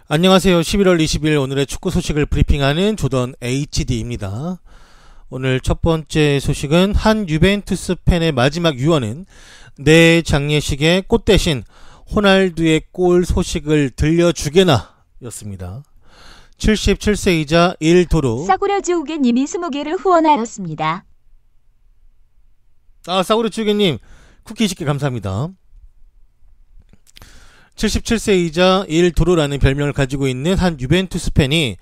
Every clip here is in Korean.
안녕하세요. 11월 20일 오늘의 축구 소식을 브리핑하는 조던 HD입니다. 오늘 첫 번째 소식은 한 유벤투스 팬의 마지막 유언은 내 장례식에 꽃 대신 호날두의 골 소식을 들려주게나 였습니다. 77세이자 1도로 싸구려 지우개님이 20개를 후원하였습니다. 싸구려 지우개님 쿠키 20개 감사합니다. 77세이자 1도로라는 별명을 가지고 있는 한 유벤투스 팬이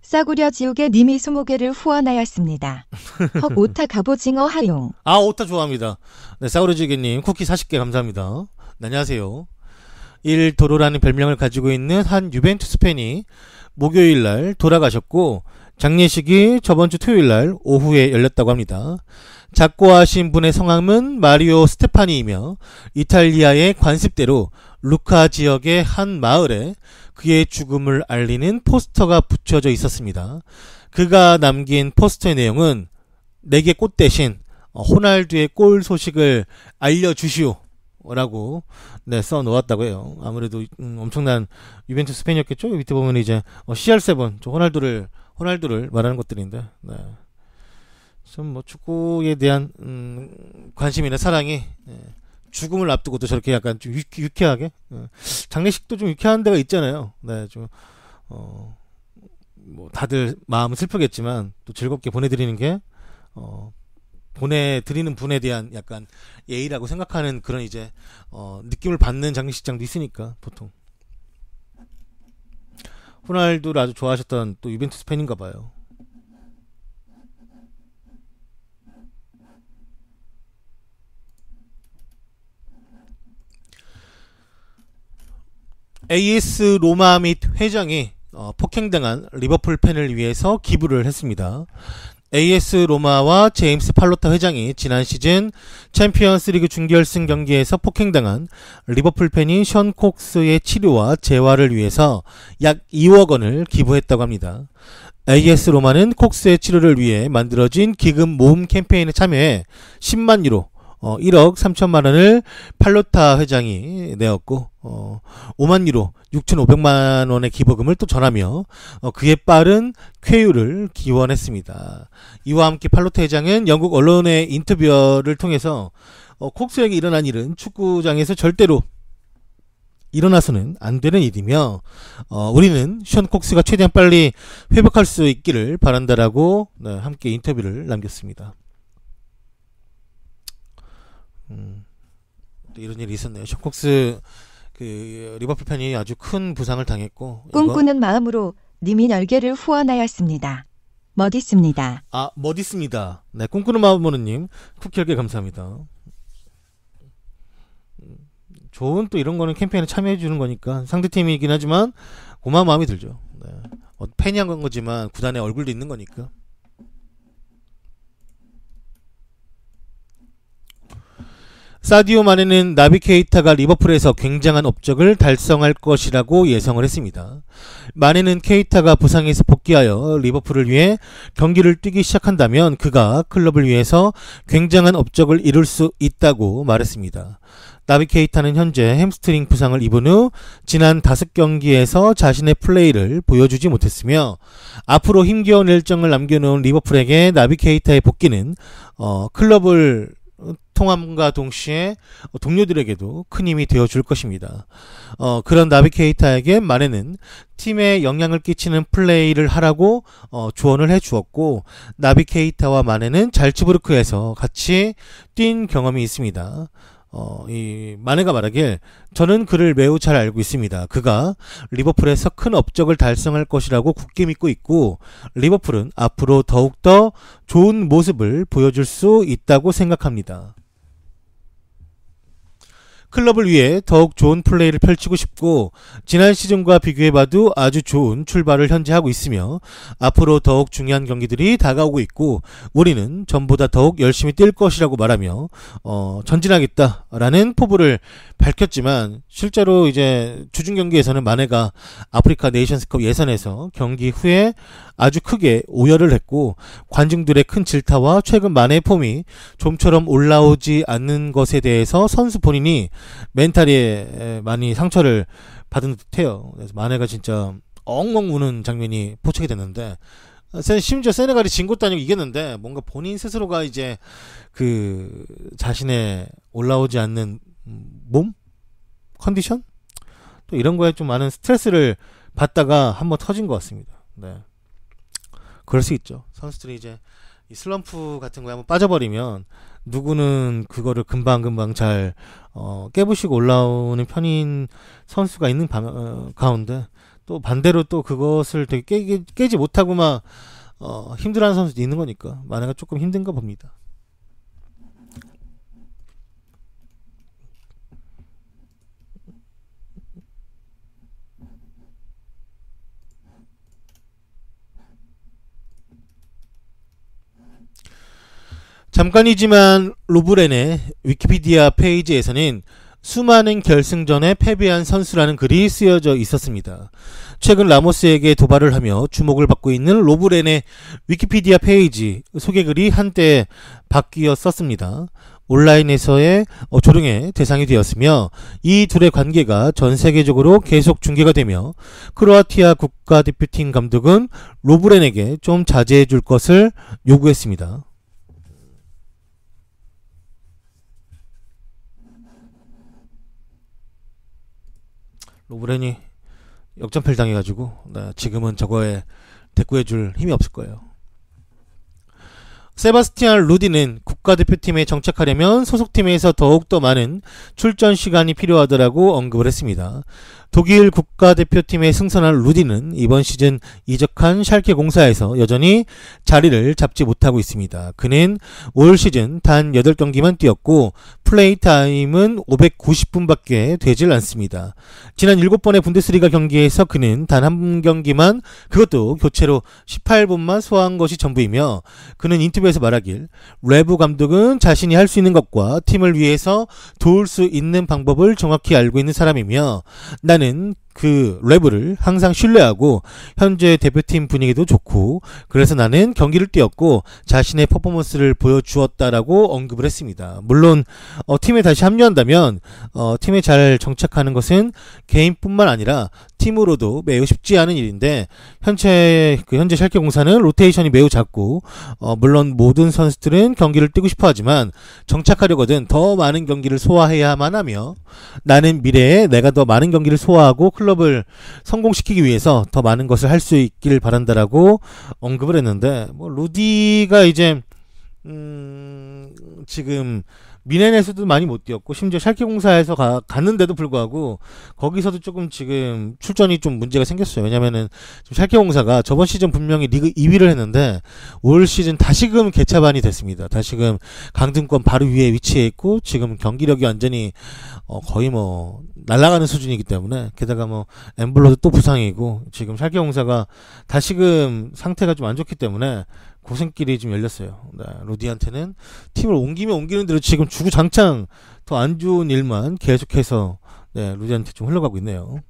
싸구려 지우개님이 20개를 후원하였습니다. 헉 오타 갑오징어 하용. 오타 좋아합니다. 네, 싸구려 지우개님 쿠키 40개 감사합니다. 네, 안녕하세요. 1도로라는 별명을 가지고 있는 한 유벤투스 팬이 목요일날 돌아가셨고 장례식이 저번주 토요일날 오후에 열렸다고 합니다. 작고하신 분의 성함은 마리오 스테파니이며 이탈리아의 관습대로 루카 지역의 한 마을에 그의 죽음을 알리는 포스터가 붙여져 있었습니다. 그가 남긴 포스터의 내용은 내게 꽃 대신 호날두의 골 소식을 알려주시오 라고 써놓았다고 해요. 아무래도 엄청난 유벤투스 팬이었겠죠. 밑에 보면 이제 CR7 호날두를 말하는 것들인데 좀 축구에 대한 관심이나 사랑이 죽음을 앞두고도 저렇게 약간 좀 유쾌하게 장례식도 좀 유쾌한 데가 있잖아요. 좀 다들 마음은 슬프겠지만 또 즐겁게 보내드리는 게 보내드리는 분에 대한 약간 예의라고 생각하는 그런 이제 느낌을 받는 장례식장도 있으니까 보통 호날두를 아주 좋아하셨던 또 유벤투스 팬인가 봐요. AS 로마 및 회장이 폭행당한 리버풀 팬을 위해서 기부를 했습니다. AS 로마와 제임스 팔로타 회장이 지난 시즌 챔피언스리그 준결승 경기에서 폭행당한 리버풀 팬인 션 콕스의 치료와 재활을 위해서 약 2억 원을 기부했다고 합니다. AS 로마는 콕스의 치료를 위해 만들어진 기금 모금 캠페인에 참여해 10만 유로 1억 3천만 원을 팔로타 회장이 내었고 5만 유로 6,500만 원의 기부금을 또 전하며 그의 빠른 쾌유를 기원했습니다. 이와 함께 팔로타 회장은 영국 언론의 인터뷰를 통해서 콕스에게 일어난 일은 축구장에서 절대로 일어나서는 안 되는 일이며 우리는 션 콕스가 최대한 빨리 회복할 수 있기를 바란다라고 함께 인터뷰를 남겼습니다. 이런 일이 있었네요. 션 콕스 리버풀 팬이 아주 큰 부상을 당했고 꿈꾸는 마음으로 님이 10개를 후원하였습니다. 멋있습니다. 멋있습니다. 네, 꿈꾸는 마음으로님 쿠키 10개 감사합니다. 좋은 또 이런 거는 캠페인에 참여해 주는 거니까 상대팀이긴 하지만 고마운 마음이 들죠. 팬이 한 건 거지만 구단의 얼굴도 있는 거니까. 사디오 마네는 나비 케이타가 리버풀에서 굉장한 업적을 달성할 것이라고 예상을 했습니다. 마네는 케이타가 부상에서 복귀하여 리버풀을 위해 경기를 뛰기 시작한다면 그가 클럽을 위해서 굉장한 업적을 이룰 수 있다고 말했습니다. 나비 케이타는 현재 햄스트링 부상을 입은 후 지난 5경기에서 자신의 플레이를 보여주지 못했으며 앞으로 힘겨운 일정을 남겨놓은 리버풀에게 나비 케이타의 복귀는 클럽을 통함과 동시에 동료들에게도 큰 힘이 되어줄 것입니다. 그런 나비 케이타에게 마네는 팀에 영향을 끼치는 플레이를 하라고 조언을 해주었고 나비 케이타와 마네는 잘츠부르크에서 같이 뛴 경험이 있습니다. 이 마네가 말하길 저는 그를 매우 잘 알고 있습니다. 그가 리버풀에서 큰 업적을 달성할 것이라고 굳게 믿고 있고 리버풀은 앞으로 더욱더 좋은 모습을 보여줄 수 있다고 생각합니다. 클럽을 위해 더욱 좋은 플레이를 펼치고 싶고 지난 시즌과 비교해봐도 아주 좋은 출발을 현재 하고 있으며 앞으로 더욱 중요한 경기들이 다가오고 있고 우리는 전보다 더욱 열심히 뛸 것이라고 말하며 전진하겠다라는 포부를 밝혔지만 실제로 이제 주중 경기에서는 마네가 아프리카 네이션스컵 예선에서 경기 후에 아주 크게 오열을 했고 관중들의 큰 질타와 최근 마네의 폼이 좀처럼 올라오지 않는 것에 대해서 선수 본인이 멘탈에 많이 상처를 받은 듯해요. 그래서 마네가 진짜 엉엉 우는 장면이 포착이 됐는데, 심지어 세네갈이 진 것도 아니고 이겼는데 뭔가 본인 스스로가 이제 그 자신의 올라오지 않는 몸 컨디션 또 이런 거에 좀 많은 스트레스를 받다가 한번 터진 것 같습니다. 네, 그럴 수 있죠. 선수들이 이제 이 슬럼프 같은 거에 한번 빠져버리면 누구는 그거를 금방금방 잘 깨부시고 올라오는 편인 선수가 있는 가운데, 또 반대로 또 그것을 되게 깨지 못하고 막 힘들어하는 선수도 있는 거니까 마네가 조금 힘든가 봅니다. 잠깐이지만 로브렌의 위키피디아 페이지에서는 수많은 결승전에 패배한 선수라는 글이 쓰여져 있었습니다. 최근 라모스에게 도발을 하며 주목을 받고 있는 로브렌의 위키피디아 페이지 소개글이 한때 바뀌었었습니다. 온라인에서의 조롱의 대상이 되었으며 이 둘의 관계가 전 세계적으로 계속 중계가 되며 크로아티아 국가대표팀 감독은 로브렌에게 좀 자제해 줄 것을 요구했습니다. 로브렌이 역전패를 당해가지고 지금은 저거에 대꾸해줄 힘이 없을 거예요. 세바스티안 루디는 국가대표팀에 정착하려면 소속팀에서 더욱더 많은 출전 시간이 필요하다고 언급을 했습니다. 독일 국가대표팀에 승선한 루디는 이번 시즌 이적한 샬케 04에서 여전히 자리를 잡지 못하고 있습니다. 그는 올 시즌 단 8경기만 뛰었고 플레이 타임은 590분밖에 되질 않습니다. 지난 7번의 분데스리가 경기에서 그는 단 한 경기만, 그것도 교체로 18분만 소화한 것이 전부이며, 그는 인터뷰에서 말하길 레브 감독은 자신이 할 수 있는 것과 팀을 위해서 도울 수 있는 방법을 정확히 알고 있는 사람이며, 나는 그 레브를 항상 신뢰하고 현재 대표팀 분위기도 좋고 그래서 나는 경기를 뛰었고 자신의 퍼포먼스를 보여주었다라고 언급을 했습니다. 물론 팀에 다시 합류한다면 팀에 잘 정착하는 것은 개인뿐만 아니라 팀으로도 매우 쉽지 않은 일인데, 현재 샬케 공사는 로테이션이 매우 작고 물론 모든 선수들은 경기를 뛰고 싶어 하지만 정착하려거든 더 많은 경기를 소화해야만 하며, 나는 미래에 내가 더 많은 경기를 소화하고 클럽을 성공시키기 위해서 더 많은 것을 할 수 있길 바란다라고 언급을 했는데, 루디가 이제 지금 미넨에서도 많이 못 뛰었고 심지어 샬케 공사에서 갔는데도 불구하고 거기서도 조금 지금 출전이 좀 문제가 생겼어요. 왜냐면은 지금 샬케 공사가 저번 시즌 분명히 리그 2위를 했는데 올 시즌 다시금 개차반이 됐습니다. 다시금 강등권 바로 위에 위치해 있고 지금 경기력이 완전히 거의 뭐 날아가는 수준이기 때문에, 게다가 뭐 엠블러도 또 부상이고 지금 샬케 공사가 다시금 상태가 좀 안 좋기 때문에 고생길이 좀 열렸어요. 네, 루디한테는 팀을 옮기면 옮기는 대로 지금 주구장창 더 안 좋은 일만 계속해서 루디한테 좀 흘러가고 있네요.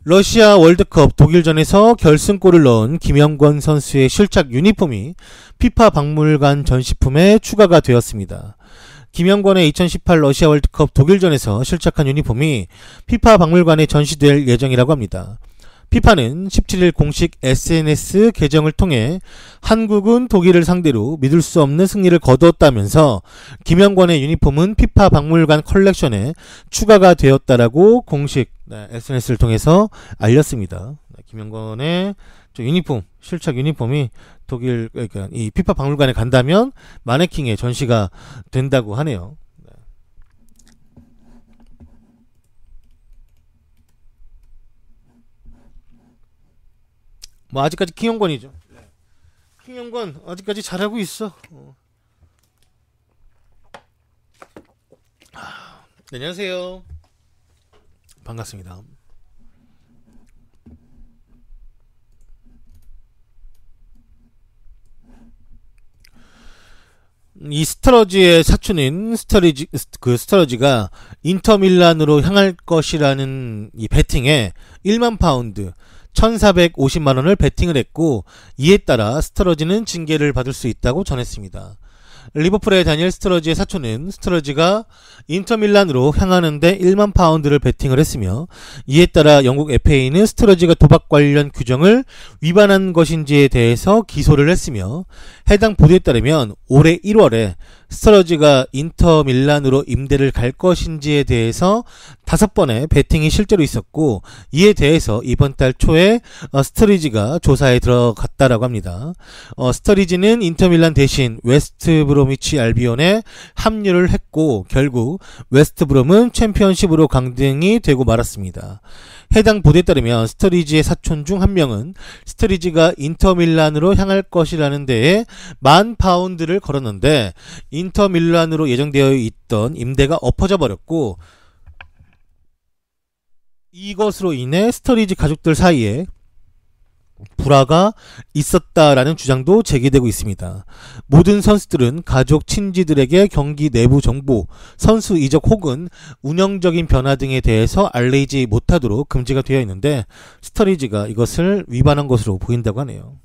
러시아 월드컵 독일전에서 결승골을 넣은 김영권 선수의 실착 유니폼이 피파 박물관 전시품에 추가가 되었습니다. 김영권의 2018 러시아 월드컵 독일전에서 실착한 유니폼이 피파 박물관에 전시될 예정이라고 합니다. 피파는 17일 공식 SNS 계정을 통해 한국은 독일을 상대로 믿을 수 없는 승리를 거두었다면서 김영권의 유니폼은 피파 박물관 컬렉션에 추가가 되었다라고 공식 SNS를 통해서 알렸습니다. 김영권의 유니폼, 실착 유니폼이 독일, 그러니까 이 피파 박물관에 간다면 마네킹에 전시가 된다고 하네요. 뭐 아직까지 킹영권이죠. 킹영권 아직까지 잘하고 있어. 네, 안녕하세요. 반갑습니다. 이 스터러지의 사촌인 스터러지가 인터밀란으로 향할 것이라는 이 베팅에 1만 파운드 1450만원을 베팅을 했고 이에 따라 스터러지는 징계를 받을 수 있다고 전했습니다. 리버풀의 다니엘 스터러지의 사촌은 스터러지가 인터밀란으로 향하는데 1만 파운드를 베팅을 했으며 이에 따라 영국 FA는 스터러지가 도박 관련 규정을 위반한 것인지에 대해서 기소를 했으며 해당 보도에 따르면 올해 1월에 스터러지가 인터밀란으로 임대를 갈 것인지에 대해서 5번의 베팅이 실제로 있었고 이에 대해서 이번 달 초에 스터리지가 조사에 들어갔다라고 합니다. 스터리지는 인터밀란 대신 웨스트브로미치 알비온에 합류를 했고 결국 웨스트브롬은 챔피언십으로 강등이 되고 말았습니다. 해당 보도에 따르면 스터리지의 사촌 중 한 명은 스터리지가 인터밀란으로 향할 것이라는 데에 10,000파운드를 걸었는데 인터밀란으로 예정되어 있던 임대가 엎어져 버렸고 이것으로 인해 스터리지 가족들 사이에 불화가 있었다라는 주장도 제기되고 있습니다. 모든 선수들은 가족 친지들에게 경기 내부 정보, 선수 이적 혹은 운영적인 변화 등에 대해서 알리지 못하도록 금지가 되어 있는데 스터리지가 이것을 위반한 것으로 보인다고 하네요.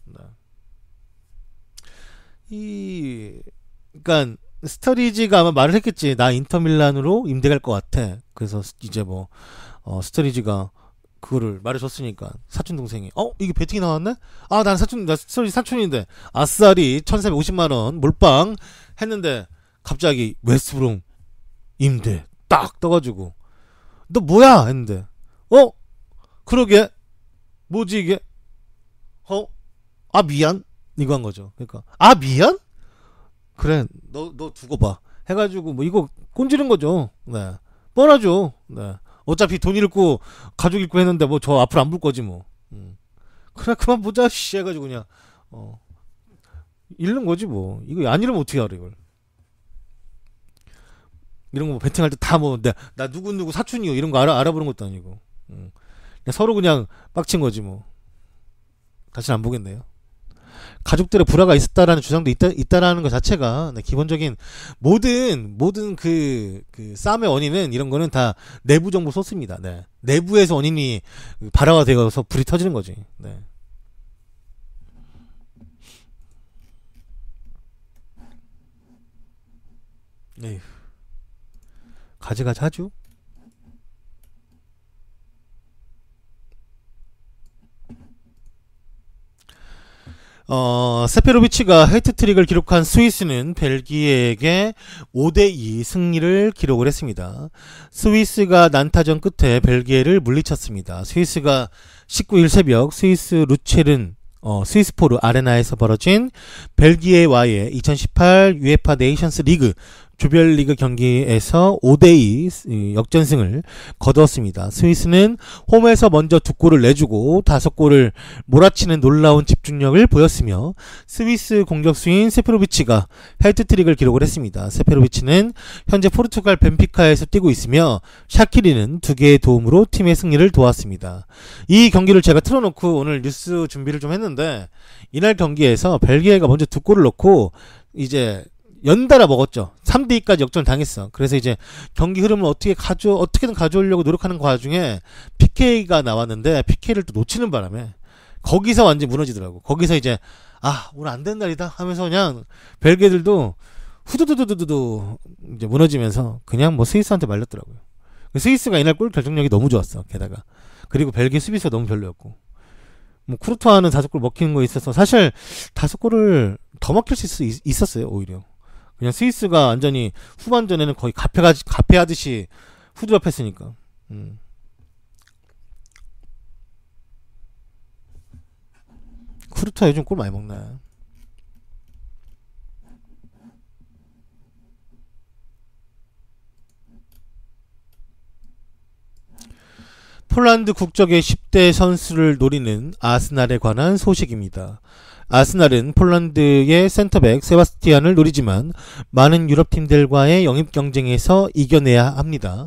그러니까 스터리지가 아마 말을 했겠지. 나 인터밀란으로 임대 갈 것 같아. 그래서 이제 뭐 스터리지가 그거를 말해줬으니까 사촌 동생이 이게 베팅이 나왔네? 나 스터리지 사촌인데 아싸리 1450만원 몰빵 했는데 갑자기 웨스트브롬 임대 딱 떠가지고 너 뭐야? 했는데 그러게 뭐지 이게 미안 이거 한 거죠. 그러니까 미안? 그래 너 두고 봐 해가지고 뭐 이거 꼰지른 거죠. 네 뻔하죠. 네 어차피 돈 잃고 가족 잃고 했는데 뭐 저 앞으로 안 볼 거지 뭐. 그래 그만 보자 씨 해가지고 그냥 잃는 거지 뭐. 이거 안 잃으면 어떻게 알아 이걸. 이런 거 뭐 베팅할 때 다 뭐 나 누구 사촌이요 이런 거 알아보는 것도 아니고 그냥 서로 그냥 빡친 거지 뭐. 다시는 안 보겠네요. 가족들의 불화가 있었다라는 주장도 있다라는 것 자체가 기본적인 모든 그 싸움의 원인은 이런 거는 다 내부 정보 소스입니다. 네. 내부에서 원인이 발화가 되어서 불이 터지는 거지. 네. 에휴. 가지가지 하죠. 세페로비치가 헤트트릭을 기록한 스위스는 벨기에에게 5대2 승리를 기록을 했습니다. 스위스가 난타전 끝에 벨기에를 물리쳤습니다. 스위스가 19일 새벽 스위스 루체른 스위스포르 아레나에서 벌어진 벨기에와의 2018 UEFA 네이션스 리그 조별리그 경기에서 5대2 역전승을 거두었습니다. 스위스는 홈에서 먼저 2골을 내주고 5골을 몰아치는 놀라운 집중력을 보였으며 스위스 공격수인 세페로비치가 헤트트릭을 기록을 했습니다. 세페로비치는 현재 포르투갈 벤피카에서 뛰고 있으며 샤키리는 2개의 도움으로 팀의 승리를 도왔습니다. 이 경기를 제가 틀어놓고 오늘 뉴스 준비를 좀 했는데 이날 경기에서 벨기에가 먼저 2골을 넣고 이제 연달아 먹었죠. 3대2까지 역전을 당했어. 그래서 이제 경기 흐름을 어떻게든 가져오려고 노력하는 과중에 PK가 나왔는데 PK를 또 놓치는 바람에 거기서 완전히 무너지더라고. 거기서 이제 오늘 안 되는 날이다 하면서 그냥 벨기에들도 후두두두두두 이제 무너지면서 그냥 뭐 스위스한테 말렸더라고요. 스위스가 이날 골 결정력이 너무 좋았어. 게다가 그리고 벨기에 수비수가 너무 별로였고 뭐 쿠르투아는 5골 먹히는 거 있어서 사실 5골을 더 먹힐 수 있었어요. 오히려 그냥 스위스가 완전히 후반전에는 거의 가패하듯이 후드럽했으니까. 쿠르투아 요즘 골 많이 먹네. 폴란드 국적의 10대 선수를 노리는 아스날에 관한 소식입니다. 아스날은 폴란드의 센터백 세바스티안을 노리지만 많은 유럽팀들과의 영입 경쟁에서 이겨내야 합니다.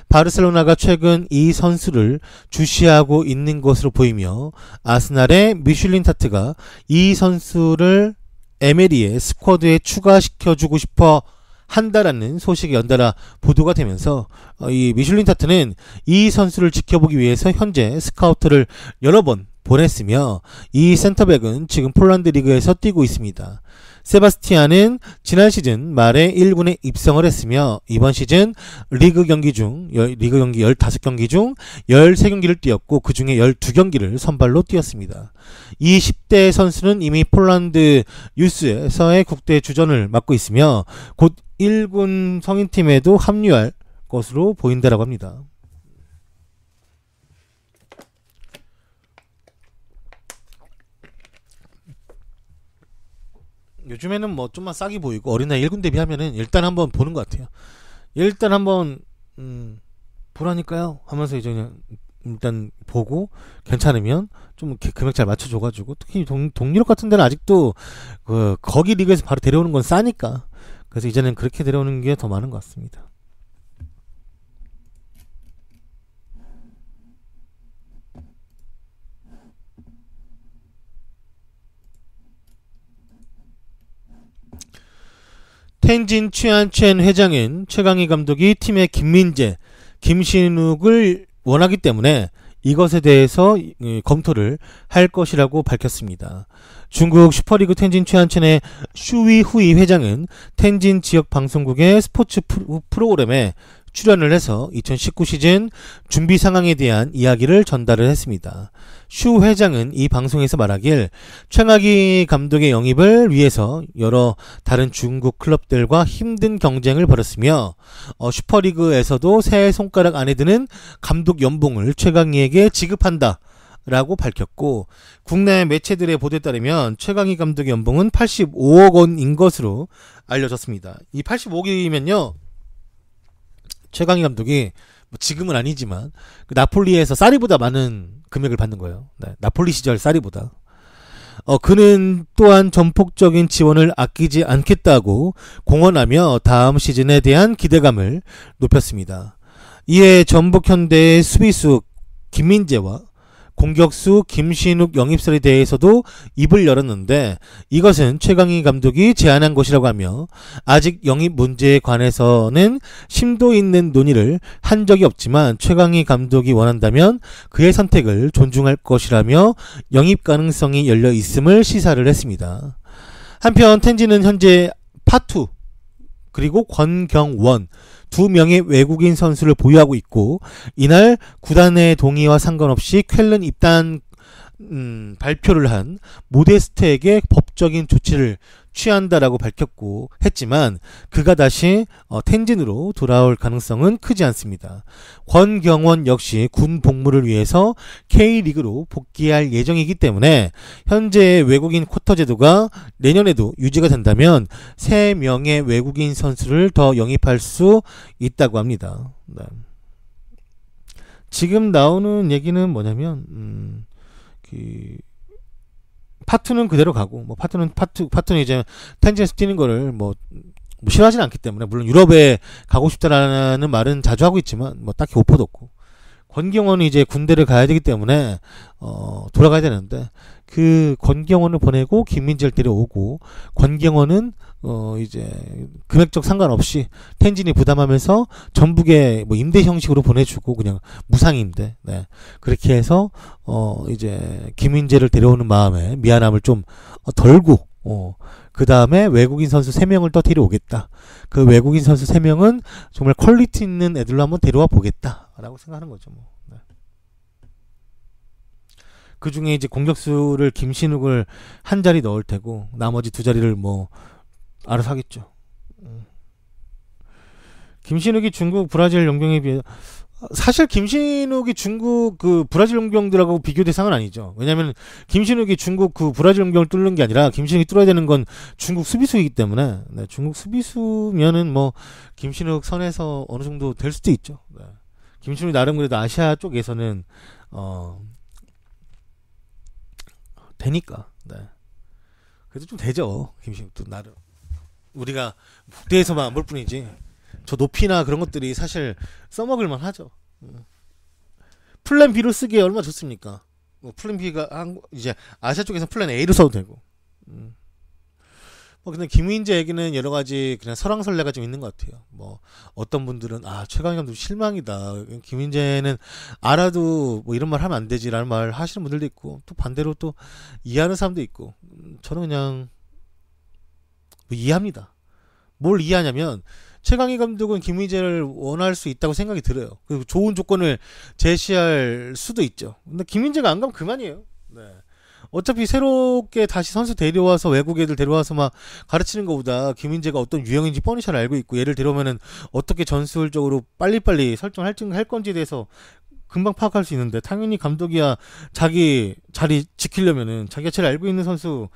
바르셀로나가 최근 이 선수를 주시하고 있는 것으로 보이며 아스날의 미슐린 타트가 이 선수를 에메리의 스쿼드에 추가시켜주고 싶어 한다라는 소식이 연달아 보도가 되면서 이 미슐린 타트는 이 선수를 지켜보기 위해서 현재 스카우트를 여러 번 보냈으며 이 센터백은 지금 폴란드 리그에서 뛰고 있습니다. 세바스티안은 지난 시즌 말에 1군에 입성을 했으며 이번 시즌 리그 경기 15경기 중 13경기를 뛰었고 그 중에 12경기를 선발로 뛰었습니다. 이 10대 선수는 이미 폴란드 유스에서의 국대 주전을 맡고 있으며 곧 1군 성인팀에도 합류할 것으로 보인다라고 합니다. 요즘에는 뭐 좀만 싸게 보이고 어린아이 1군 대비하면은 일단 한번 보는 것 같아요. 일단 한번 보라니까요 하면서 이제 그냥 일단 보고 괜찮으면 좀 금액 잘 맞춰줘가지고 특히 동유럽 같은 데는 아직도 거기 리그에서 바로 데려오는 건 싸니까 그래서 이제는 그렇게 데려오는 게 더 많은 것 같습니다. 텐진 취안첸 회장은 최강희 감독이 팀의 김민재, 김신욱을 원하기 때문에 이것에 대해서 검토를 할 것이라고 밝혔습니다. 중국 슈퍼리그 텐진 취안첸의 슈위후이 회장은 텐진 지역 방송국의 스포츠 프로그램에 출연을 해서 2019 시즌 준비 상황에 대한 이야기를 전달을 했습니다. 슈 회장은 이 방송에서 말하길 최강희 감독의 영입을 위해서 여러 다른 중국 클럽들과 힘든 경쟁을 벌였으며 슈퍼리그에서도 세 손가락 안에 드는 감독 연봉을 최강희에게 지급한다 라고 밝혔고 국내 매체들의 보도에 따르면 최강희 감독의 연봉은 85억 원인 것으로 알려졌습니다. 이 85억이면요 최강희 감독이 뭐 지금은 아니지만 그 나폴리에서 사리보다 많은 금액을 받는 거예요. 네, 나폴리 시절 사리보다. 그는 또한 전폭적인 지원을 아끼지 않겠다고 공언하며 다음 시즌에 대한 기대감을 높였습니다. 이에 전북현대의 수비수 김민재와 공격수 김신욱 영입설에 대해서도 입을 열었는데 이것은 최강희 감독이 제안한 것이라고 하며 아직 영입 문제에 관해서는 심도 있는 논의를 한 적이 없지만 최강희 감독이 원한다면 그의 선택을 존중할 것이라며 영입 가능성이 열려 있음을 시사를 했습니다. 한편 텐진은 현재 파투 그리고 권경원 두 명의 외국인 선수를 보유하고 있고 이날 구단의 동의와 상관없이 쾰른 입단 발표를 한 모데스트에게 법적인 조치를 취한다라고 밝혔고 했지만 그가 다시 텐진으로 돌아올 가능성은 크지 않습니다. 권경원 역시 군 복무를 위해서 K리그로 복귀할 예정이기 때문에 현재의 외국인 쿼터 제도가 내년에도 유지가 된다면 3명의 외국인 선수를 더 영입할 수 있다고 합니다. 네. 지금 나오는 얘기는 뭐냐면 파투는 그대로 가고 뭐 파투는 이제 텐진에서 뛰는 거를 뭐 싫어하진 않기 때문에 물론 유럽에 가고 싶다라는 말은 자주 하고 있지만 뭐 딱히 오퍼도 없고 권경원은 이제 군대를 가야 되기 때문에 돌아가야 되는데 그 권경원을 보내고 김민재를 데려오고 권경원은 이제 금액적 상관없이 텐진이 부담하면서 전북에 뭐 임대 형식으로 보내주고 그냥 무상임대 네. 그렇게 해서 이제 김민재를 데려오는 마음에 미안함을 좀 덜고 그 다음에 외국인 선수 3명을 더 데려오겠다. 그 외국인 선수 3명은 정말 퀄리티 있는 애들로 한번 데려와 보겠다라고 생각하는 거죠. 뭐. 네. 그 중에 이제 공격수를 김신욱을 한 자리 넣을 테고 나머지 2자리를 뭐 알아서 하겠죠. 김신욱이 중국 브라질 용병에 비해 사실 김신욱이 중국 그 브라질 용병들하고 비교 대상은 아니죠. 왜냐면 김신욱이 중국 그 브라질 용병을 뚫는 게 아니라 김신욱이 뚫어야 되는 건 중국 수비수이기 때문에 네, 중국 수비수면은 뭐 김신욱 선에서 어느 정도 될 수도 있죠. 네. 김신욱이 나름 그래도 아시아 쪽에서는 되니까. 네. 그래도 좀 되죠. 김신욱도 나름. 우리가 국대에서만 안 볼 뿐이지. 저 높이나 그런 것들이 사실 써먹을만 하죠. 플랜 B로 쓰기에 얼마나 좋습니까? 뭐 플랜 B가 이제 아시아 쪽에서 플랜 A로 써도 되고. 근데 김민재 얘기는 여러 가지 그냥 설왕설래가 좀 있는 것 같아요. 어떤 분들은 최강희 감독 실망이다. 김민재는 알아도 이런 말 하면 안 되지라는 말 하시는 분들도 있고, 또 반대로 또 이해하는 사람도 있고, 저는 그냥 이해합니다. 뭘 이해하냐면 최강희 감독은 김민재를 원할 수 있다고 생각이 들어요. 그리고 좋은 조건을 제시할 수도 있죠. 근데 김민재가 안 가면 그만이에요. 네. 어차피 새롭게 다시 선수 데려와서 외국 애들 데려와서 막 가르치는 것보다 김민재가 어떤 유형인지 뻔히 잘 알고 있고, 얘를 데려오면은 어떻게 전술적으로 빨리빨리 설정할 건지에 대해서 금방 파악할 수 있는데, 당연히 감독이야 자기 자리 지키려면은 자기가 제일 알고 있는 선수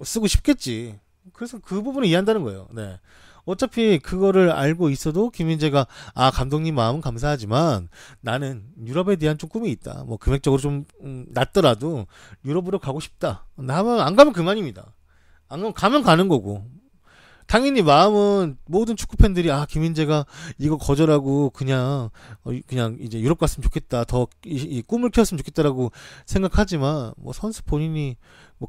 쓰고 싶겠지. 그래서 그 부분을 이해한다는 거예요. 네. 어차피 그거를 알고 있어도 김민재가 감독님 마음은 감사하지만 나는 유럽에 대한 좀 꿈이 있다. 금액적으로 좀 낮더라도 유럽으로 가고 싶다. 나면 안 가면 그만입니다. 안 가면 가는 거고. 당연히 마음은 모든 축구 팬들이 김민재가 이거 거절하고 그냥 이제 유럽 갔으면 좋겠다. 더 이 꿈을 키웠으면 좋겠다라고 생각하지만 선수 본인이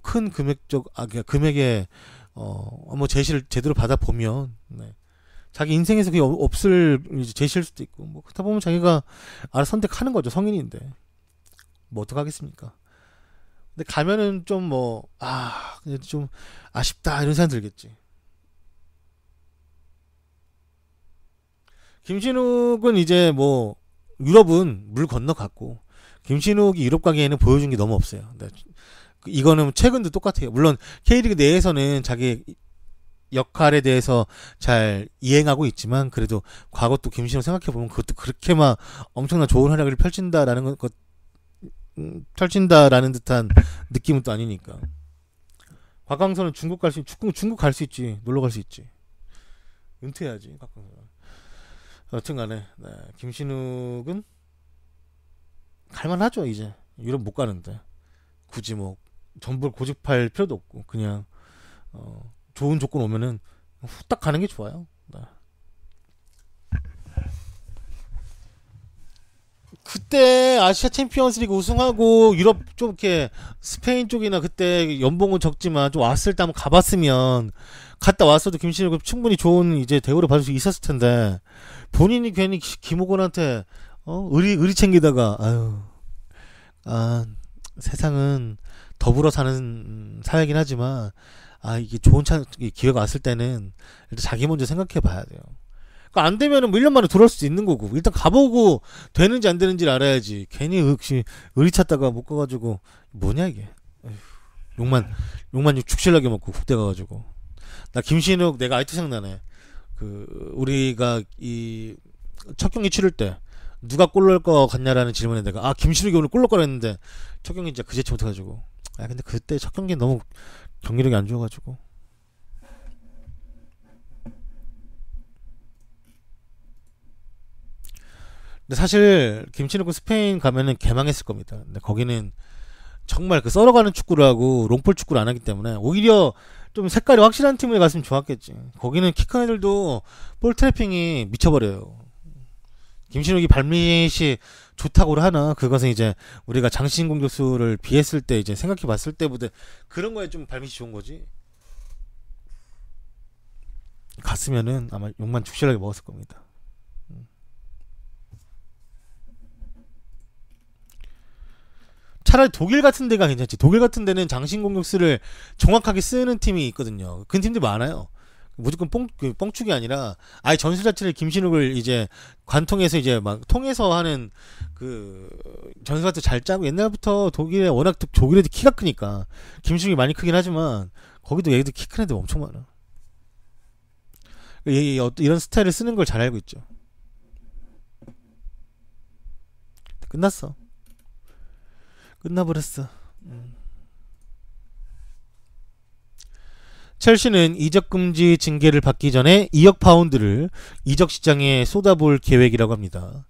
큰 금액의 제시를 제대로 받아보면, 네. 자기 인생에서 그게 없을 제시일 수도 있고, 그러다 보면 자기가 알아서 선택하는 거죠. 성인인데. 어떡하겠습니까? 근데 가면은 좀 그냥 좀 아쉽다, 이런 생각 들겠지. 김신욱은 이제 유럽은 물 건너갔고, 김신욱이 유럽 가기에는 보여준 게 너무 없어요. 네. 이거는 최근도 똑같아요. 물론 K리그 내에서는 자기 역할에 대해서 잘 이행하고 있지만, 그래도 과거 또 김신호 생각해보면 그것도 그렇게 막 엄청난 좋은 활약을 펼친다라는 듯한 느낌은 또 아니니까. 곽광선은 중국 갈 수 있지. 놀러 갈 수 있지. 은퇴해야지, 곽광선. 여튼 간에, 네. 김신욱은 갈만하죠, 이제. 유럽 못 가는데. 굳이 전부 고집할 필요도 없고, 그냥 좋은 조건 오면은 후딱 가는 게 좋아요. 네. 그때 아시아 챔피언스리그 우승하고 유럽 좀 이렇게 스페인 쪽이나 그때 연봉은 적지만 좀 왔을 때 한번 가봤으면, 갔다 왔어도 김신욱은 충분히 좋은 이제 대우를 받을 수 있었을 텐데, 본인이 괜히 김호곤한테 의리 챙기다가 세상은 더불어 사는 사회긴 하지만 이게 좋은 기회가 왔을 때는 일단 자기 먼저 생각해 봐야 돼요. 그러니까 안 되면은 1년 만에 돌아올 수도 있는 거고, 일단 가보고 되는지 안 되는지를 알아야지. 괜히 의리 찾다가 못 가가지고 뭐냐 이게. 욕만 죽실나게 먹고 국대 가가지고. 나 김신욱 내가 아직도 생각나네. 우리가 이 첫 경기 치를 때 누가 골 넣을 것 같냐라는 질문에 내가 김신욱이 오늘 골 넣을 거라 했는데 첫 경기 진짜 그제치 못해가지고. 근데 그때 첫 경기 너무 경기력이 안 좋아가지고. 근데 사실 김신욱은 스페인 가면은 개망했을 겁니다. 근데 거기는 정말 썰어가는 축구를 하고 롱볼 축구를 안 하기 때문에 오히려 좀 색깔이 확실한 팀에 갔으면 좋았겠지. 거기는 키 큰 애들도 볼 트래핑이 미쳐버려요. 김신욱이 발밑이 좋다고 하나, 그것은 이제 우리가 장신 공격수를 비했을 때 이제 생각해 봤을 때보다 그런 거에 좀 발밑이 좋은 거지. 갔으면은 아마 욕만 죽실하게 먹었을 겁니다. 차라리 독일 같은 데가 괜찮지. 독일 같은 데는 장신 공격수를 정확하게 쓰는 팀이 있거든요. 그 팀들이 많아요. 무조건 뻥축이 아니라 아예 전술 자체를 김신욱을 이제 관통해서 이제 막 통해서 하는 전술 자체 잘 짜고, 옛날부터 독일에 워낙 독일 애들 키가 크니까 김신욱이 많이 크긴 하지만 거기도 얘들 키 큰 애들 엄청 많아. 이런 스타일을 쓰는 걸 잘 알고 있죠. 끝났어. 끝나버렸어. 첼시는 이적 금지 징계를 받기 전에 2억 파운드를 이적 시장에 쏟아볼 계획이라고 합니다.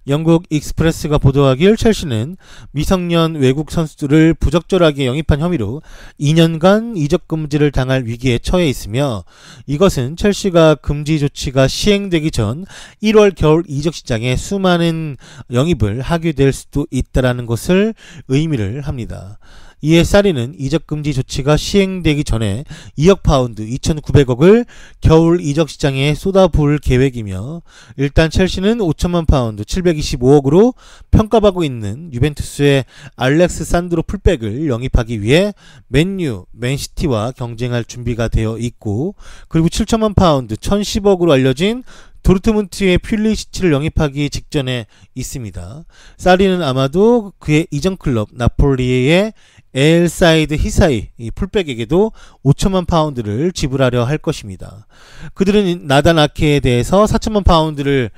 영국 익스프레스가 보도하길 첼시는 미성년 외국 선수들을 부적절하게 영입한 혐의로 2년간 이적 금지를 당할 위기에 처해 있으며, 이것은 첼시가 금지 조치가 시행되기 전 1월 겨울 이적 시장에 수많은 영입을 하게 될 수도 있다라는 것을 의미를 합니다. 이에 사리는 이적금지 조치가 시행되기 전에 2억 파운드 2,900억을 겨울 이적 시장에 쏟아부을 계획이며 일단 첼시는 5천만 파운드 725억으로 평가받고 있는 유벤투스의 알렉스 산드로 풀백을 영입하기 위해 맨유, 맨시티와 경쟁할 준비가 되어 있고 그리고 7천만 파운드 1,010억으로 알려진 도르트문트의 퓰리시치를 영입하기 직전에 있습니다. 사리는 아마도 그의 이전 클럽 나폴리의 엘사이드 히사이 이 풀백에게도 5천만 파운드를 지불하려 할 것입니다. 그들은 나단 아케에 대해서 4천만 파운드를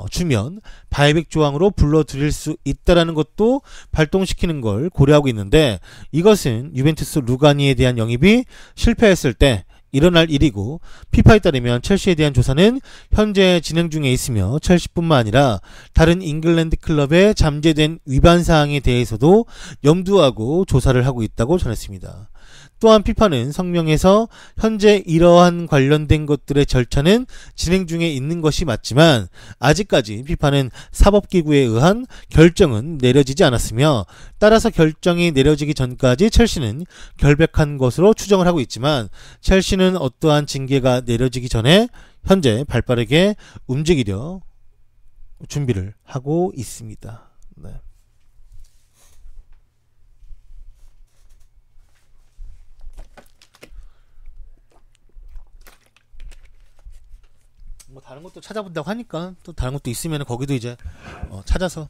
주면 바이백 조항으로 불러들일 수 있다라는 것도 발동시키는 걸 고려하고 있는데 이것은 유벤투스 루가니에 대한 영입이 실패했을 때 일어날 일이고 피파에 따르면 첼시에 대한 조사는 현재 진행 중에 있으며 첼시뿐만 아니라 다른 잉글랜드 클럽의 잠재된 위반 사항에 대해서도 염두하고 조사를 하고 있다고 전했습니다. 또한 피파는 성명에서 현재 이러한 관련된 것들의 절차는 진행 중에 있는 것이 맞지만 아직까지 피파는 사법기구에 의한 결정은 내려지지 않았으며 따라서 결정이 내려지기 전까지 첼시는 결백한 것으로 추정을 하고 있지만 첼시는 어떠한 징계가 내려지기 전에 현재 발빠르게 움직이려 준비를 하고 있습니다. 네. 뭐 다른 것도 찾아본다고 하니까 또 다른 것도 있으면 거기도 이제 찾아서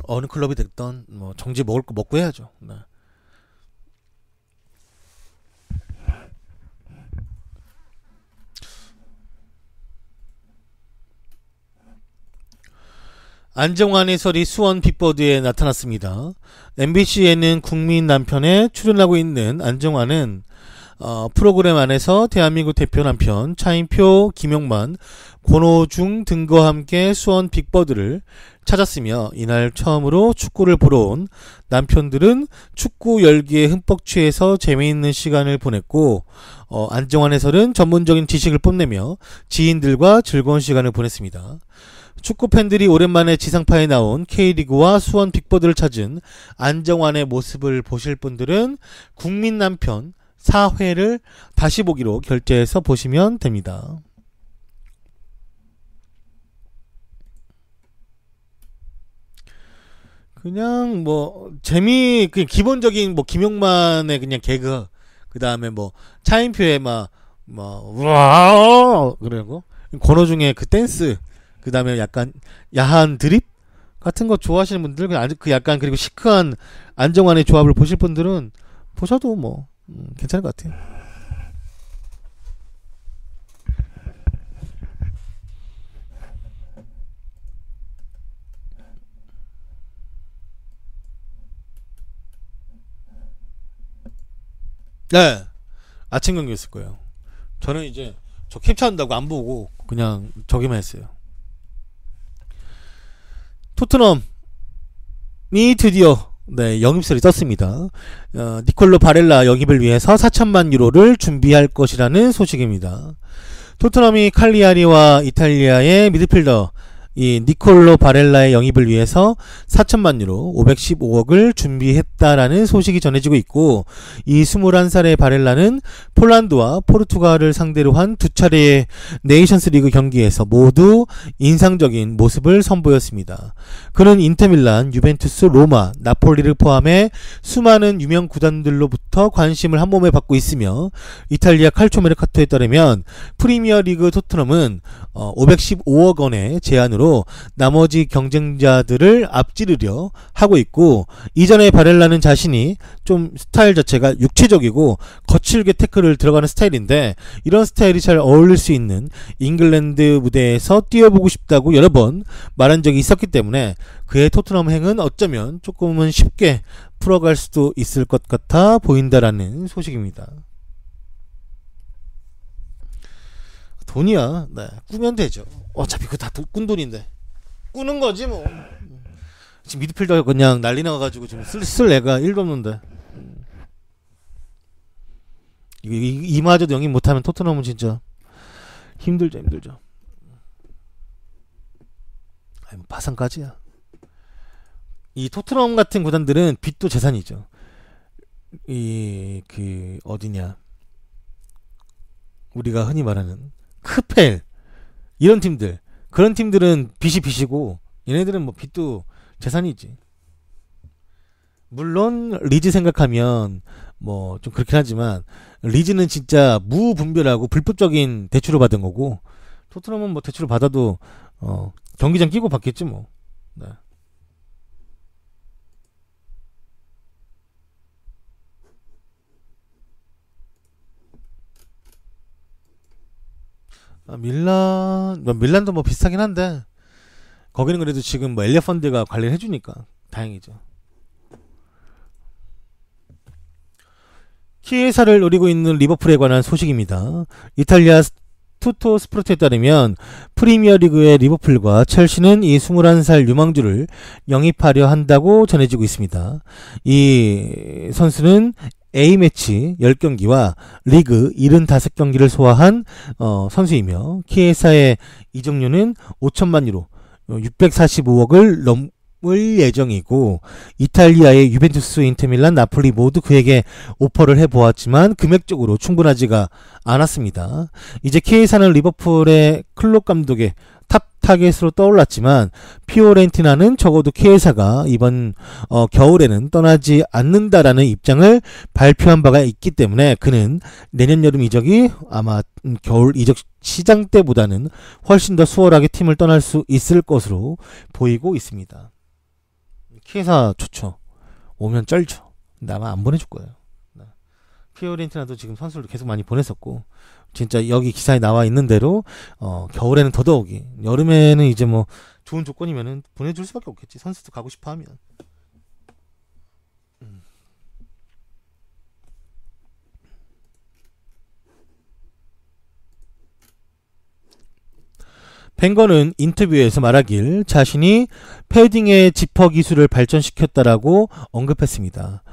어느 클럽이 됐던 뭐 정지 먹을 거 먹고 해야죠. 네. 안정환 해설이 수원 빅보드에 나타났습니다. MBC에는 국민 남편에 출연하고 있는 안정환은 프로그램 안에서 대한민국 대표 남편 차인표, 김용만, 권오중 등과 함께 수원 빅버드를 찾았으며 이날 처음으로 축구를 보러 온 남편들은 축구 열기에 흠뻑 취해서 재미있는 시간을 보냈고 안정환 해설은 전문적인 지식을 뽐내며 지인들과 즐거운 시간을 보냈습니다. 축구 팬들이 오랜만에 지상파에 나온 K리그와 수원 빅버드를 찾은 안정환의 모습을 보실 분들은 국민 남편 4회를 다시 보기로 결제해서 보시면 됩니다. 그냥 뭐 그냥 기본적인 뭐 김용만의 그냥 개그, 그 다음에 뭐 차인표의 우와 그러고 권오중의 그 댄스, 그 다음에 약간 야한 드립 같은 거 좋아하시는 분들, 그 약간 그리고 시크한 안정환의 조합을 보실 분들은 보셔도 뭐 괜찮을 것 같아요. 네, 아침 경기였을 거예요. 저는 이제 저 캡처한다고 안 보고 그냥 저기만 했어요. 토트넘이 드디어 영입설이 떴습니다. 니콜로 바렐라 영입을 위해서 4천만 유로를 준비할 것이라는 소식입니다. 토트넘이 칼리아리와 이탈리아의 미드필더 이 니콜로 바렐라의 영입을 위해서 4천만 유로 515억을 준비했다라는 소식이 전해지고 있고, 이 21살의 바렐라는 폴란드와 포르투갈을 상대로 한 두 차례의 네이션스 리그 경기에서 모두 인상적인 모습을 선보였습니다. 그는 인터밀란, 유벤투스, 로마, 나폴리를 포함해 수많은 유명 구단들로부터 관심을 한몸에 받고 있으며, 이탈리아 칼초메르카토에 따르면 프리미어리그 토트넘은 515억 원의 제안으로 나머지 경쟁자들을 앞지르려 하고 있고, 이전에 바렐라는 자신이 좀 스타일 자체가 육체적이고 거칠게 태클을 들어가는 스타일인데, 이런 스타일이 잘 어울릴 수 있는 잉글랜드 무대에서 뛰어보고 싶다고 여러 번 말한 적이 있었기 때문에 그의 토트넘 행은 어쩌면 조금은 쉽게 풀어갈 수도 있을 것 같아 보인다라는 소식입니다. 돈이야. 네, 꾸면 되죠. 어차피 그거 다 꾼 돈인데 꾸는 거지 뭐. 지금 미드필더 그냥 난리 나가지고 지금 쓸 애가 1도 없는데, 이마저도 영입 못하면 토트넘은 진짜 힘들죠. 아니, 뭐 파산까지야. 이 토트넘 같은 구단들은 빚도 재산이죠. 그 어디냐, 우리가 흔히 말하는 크펠 이런 팀들, 그런 팀들은 빚이 빚이고 얘네들은 뭐 빚도 재산이지. 물론 리즈 생각하면 뭐 좀 그렇긴 하지만 리즈는 진짜 무분별하고 불법적인 대출을 받은 거고, 토트넘은 뭐 대출을 받아도 경기장 끼고 받겠지 뭐. 네. 밀란도 뭐 비슷하긴 한데 거기는 그래도 지금 뭐 엘리엇 펀드가 관리를 해주니까 다행이죠. 키에사를 노리고 있는 리버풀에 관한 소식입니다. 이탈리아 투토 스포츠에 따르면 프리미어리그의 리버풀과 첼시는 이 21살 유망주를 영입하려 한다고 전해지고 있습니다. 이 선수는 A매치 10경기와 리그 75경기를 소화한 선수이며 키에사의 이적료는 5천만 유로 645억을 넘을 예정이고, 이탈리아의 유벤투스, 인터밀란, 나폴리 모두 그에게 오퍼를 해보았지만 금액적으로 충분하지가 않았습니다. 이제 키에사는 리버풀의 클롭 감독의 탑 타겟으로 떠올랐지만 피오렌티나는 적어도 키에사가 이번 겨울에는 떠나지 않는다라는 입장을 발표한 바가 있기 때문에 그는 내년 여름 이적이 아마 겨울 이적 시장 때보다는 훨씬 더 수월하게 팀을 떠날 수 있을 것으로 보이고 있습니다. 키에사 좋죠. 오면 쩔죠. 근데 아마 안 보내줄 거예요. 피오렌티나도 지금 선수를 계속 많이 보냈었고, 진짜 여기 기사에 나와 있는 대로 겨울에는 더더욱이, 여름에는 이제 뭐 좋은 조건이면은 보내줄 수밖에 없겠지. 선수도 가고 싶어 하면. 벵거는 인터뷰에서 말하길 자신이 패딩의 지퍼 기술을 발전시켰다라고 언급했습니다.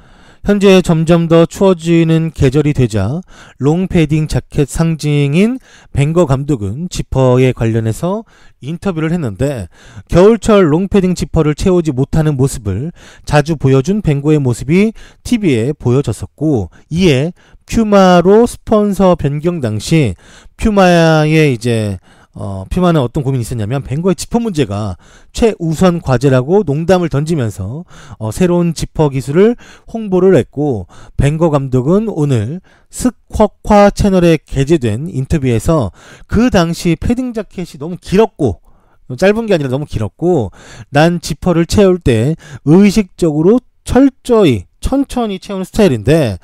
현재 점점 더 추워지는 계절이 되자 롱패딩 자켓 상징인 벵거 감독은 지퍼에 관련해서 인터뷰를 했는데, 겨울철 롱패딩 지퍼를 채우지 못하는 모습을 자주 보여준 벵거의 모습이 TV에 보여졌었고, 이에 퓨마로 스폰서 변경 당시 퓨마의 이제 퓨마는 어떤 고민이 있었냐면 벵거의 지퍼 문제가 최우선 과제라고 농담을 던지면서 새로운 지퍼 기술을 홍보를 했고, 벵거 감독은 오늘 스쿼화 채널에 게재된 인터뷰에서 그 당시 패딩 자켓이 너무 길었고, 짧은 게 아니라 너무 길었고, 난 지퍼를 채울 때 의식적으로 철저히 천천히 채우는 스타일인데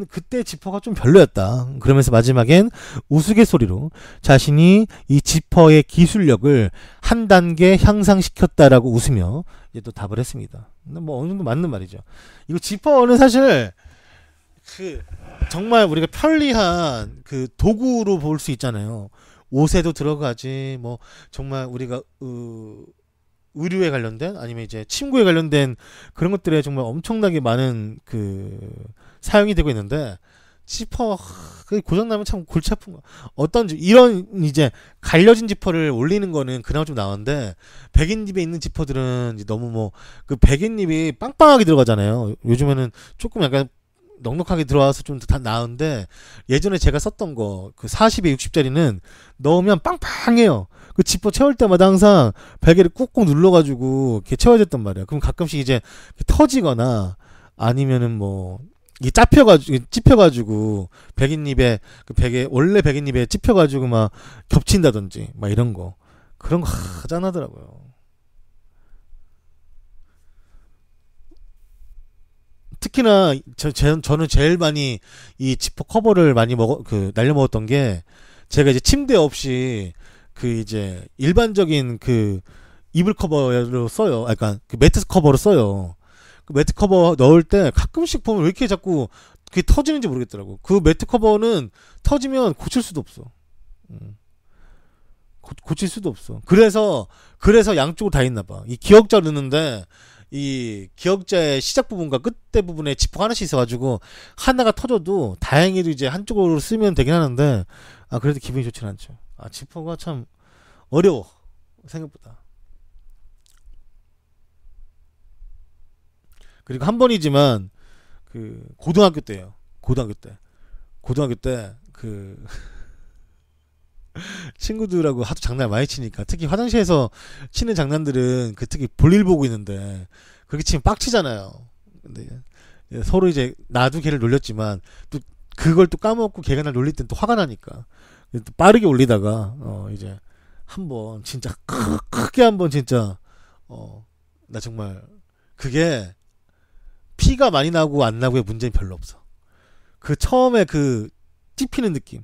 그때 지퍼가 좀 별로였다. 그러면서 마지막엔 우스갯소리로 자신이 이 지퍼의 기술력을 한 단계 향상시켰다라고 웃으며 이제 또 답을 했습니다. 뭐 어느 정도 맞는 말이죠. 이거 지퍼는 사실 그 정말 우리가 편리한 그 도구로 볼 수 있잖아요. 옷에도 들어가지, 뭐 정말 우리가 의류에 관련된, 아니면 이제 침구에 관련된 그런 것들에 정말 엄청나게 많은 그 사용이 되고 있는데, 지퍼 고장나면 참 골치 아픈 거. 어떤 이런 이제 갈려진 지퍼를 올리는 거는 그나마 좀 나은데, 백인립에 있는 지퍼들은 이제 너무 뭐 그 백인립이 빵빵하게 들어가잖아요. 요즘에는 조금 약간 넉넉하게 들어와서 좀 다 나은데, 예전에 제가 썼던 거 그 40에 60짜리는 넣으면 빵빵해요. 그 지퍼 채울 때마다 항상 베개를 꾹꾹 눌러가지고 이렇게 채워야 됐단 말이야. 그럼 가끔씩 이제 터지거나 아니면은 뭐 이게 찝혀가지고 백인립에 그 베개 원래 백인립에 찝혀가지고 막 겹친다든지 막 이런 거, 그런 거 짠하더라고요. 특히나 저는 제일 많이 이 지퍼 커버를 많이 날려 먹었던 게, 제가 이제 침대 없이 그 이제 일반적인 그 이불 커버로 써요. 약간 그 매트 커버로 써요. 그 매트 커버 넣을 때 가끔씩 보면 왜 이렇게 자꾸 그게 터지는지 모르겠더라고. 그 매트 커버는 터지면 고칠 수도 없어. 고칠 수도 없어. 그래서 양쪽으로 다 있나 봐. 이 기역자 넣는데 이 기역자의 시작 부분과 끝대 부분에 지퍼가 하나씩 있어가지고 하나가 터져도 다행히도 이제 한쪽으로 쓰면 되긴 하는데, 그래도 기분이 좋진 않죠. 지퍼가 참 어려워, 생각보다. 그리고 한 번이지만 그 고등학교 때예요. 고등학교 때 그 친구들하고 하도 장난 많이 치니까 특히 화장실에서 치는 장난들은 그 특히 볼일 보고 있는데 그렇게 치면 빡치잖아요. 근데 서로 이제 나도 걔를 놀렸지만 또 그걸 또 까먹고 걔가 날 놀릴 땐 또 화가 나니까 또 빠르게 올리다가 이제 한번 진짜 크게 한번 진짜 나 정말 그게 피가 많이 나고 안 나고의 문제는 별로 없어. 그 처음에 그 찝히는 느낌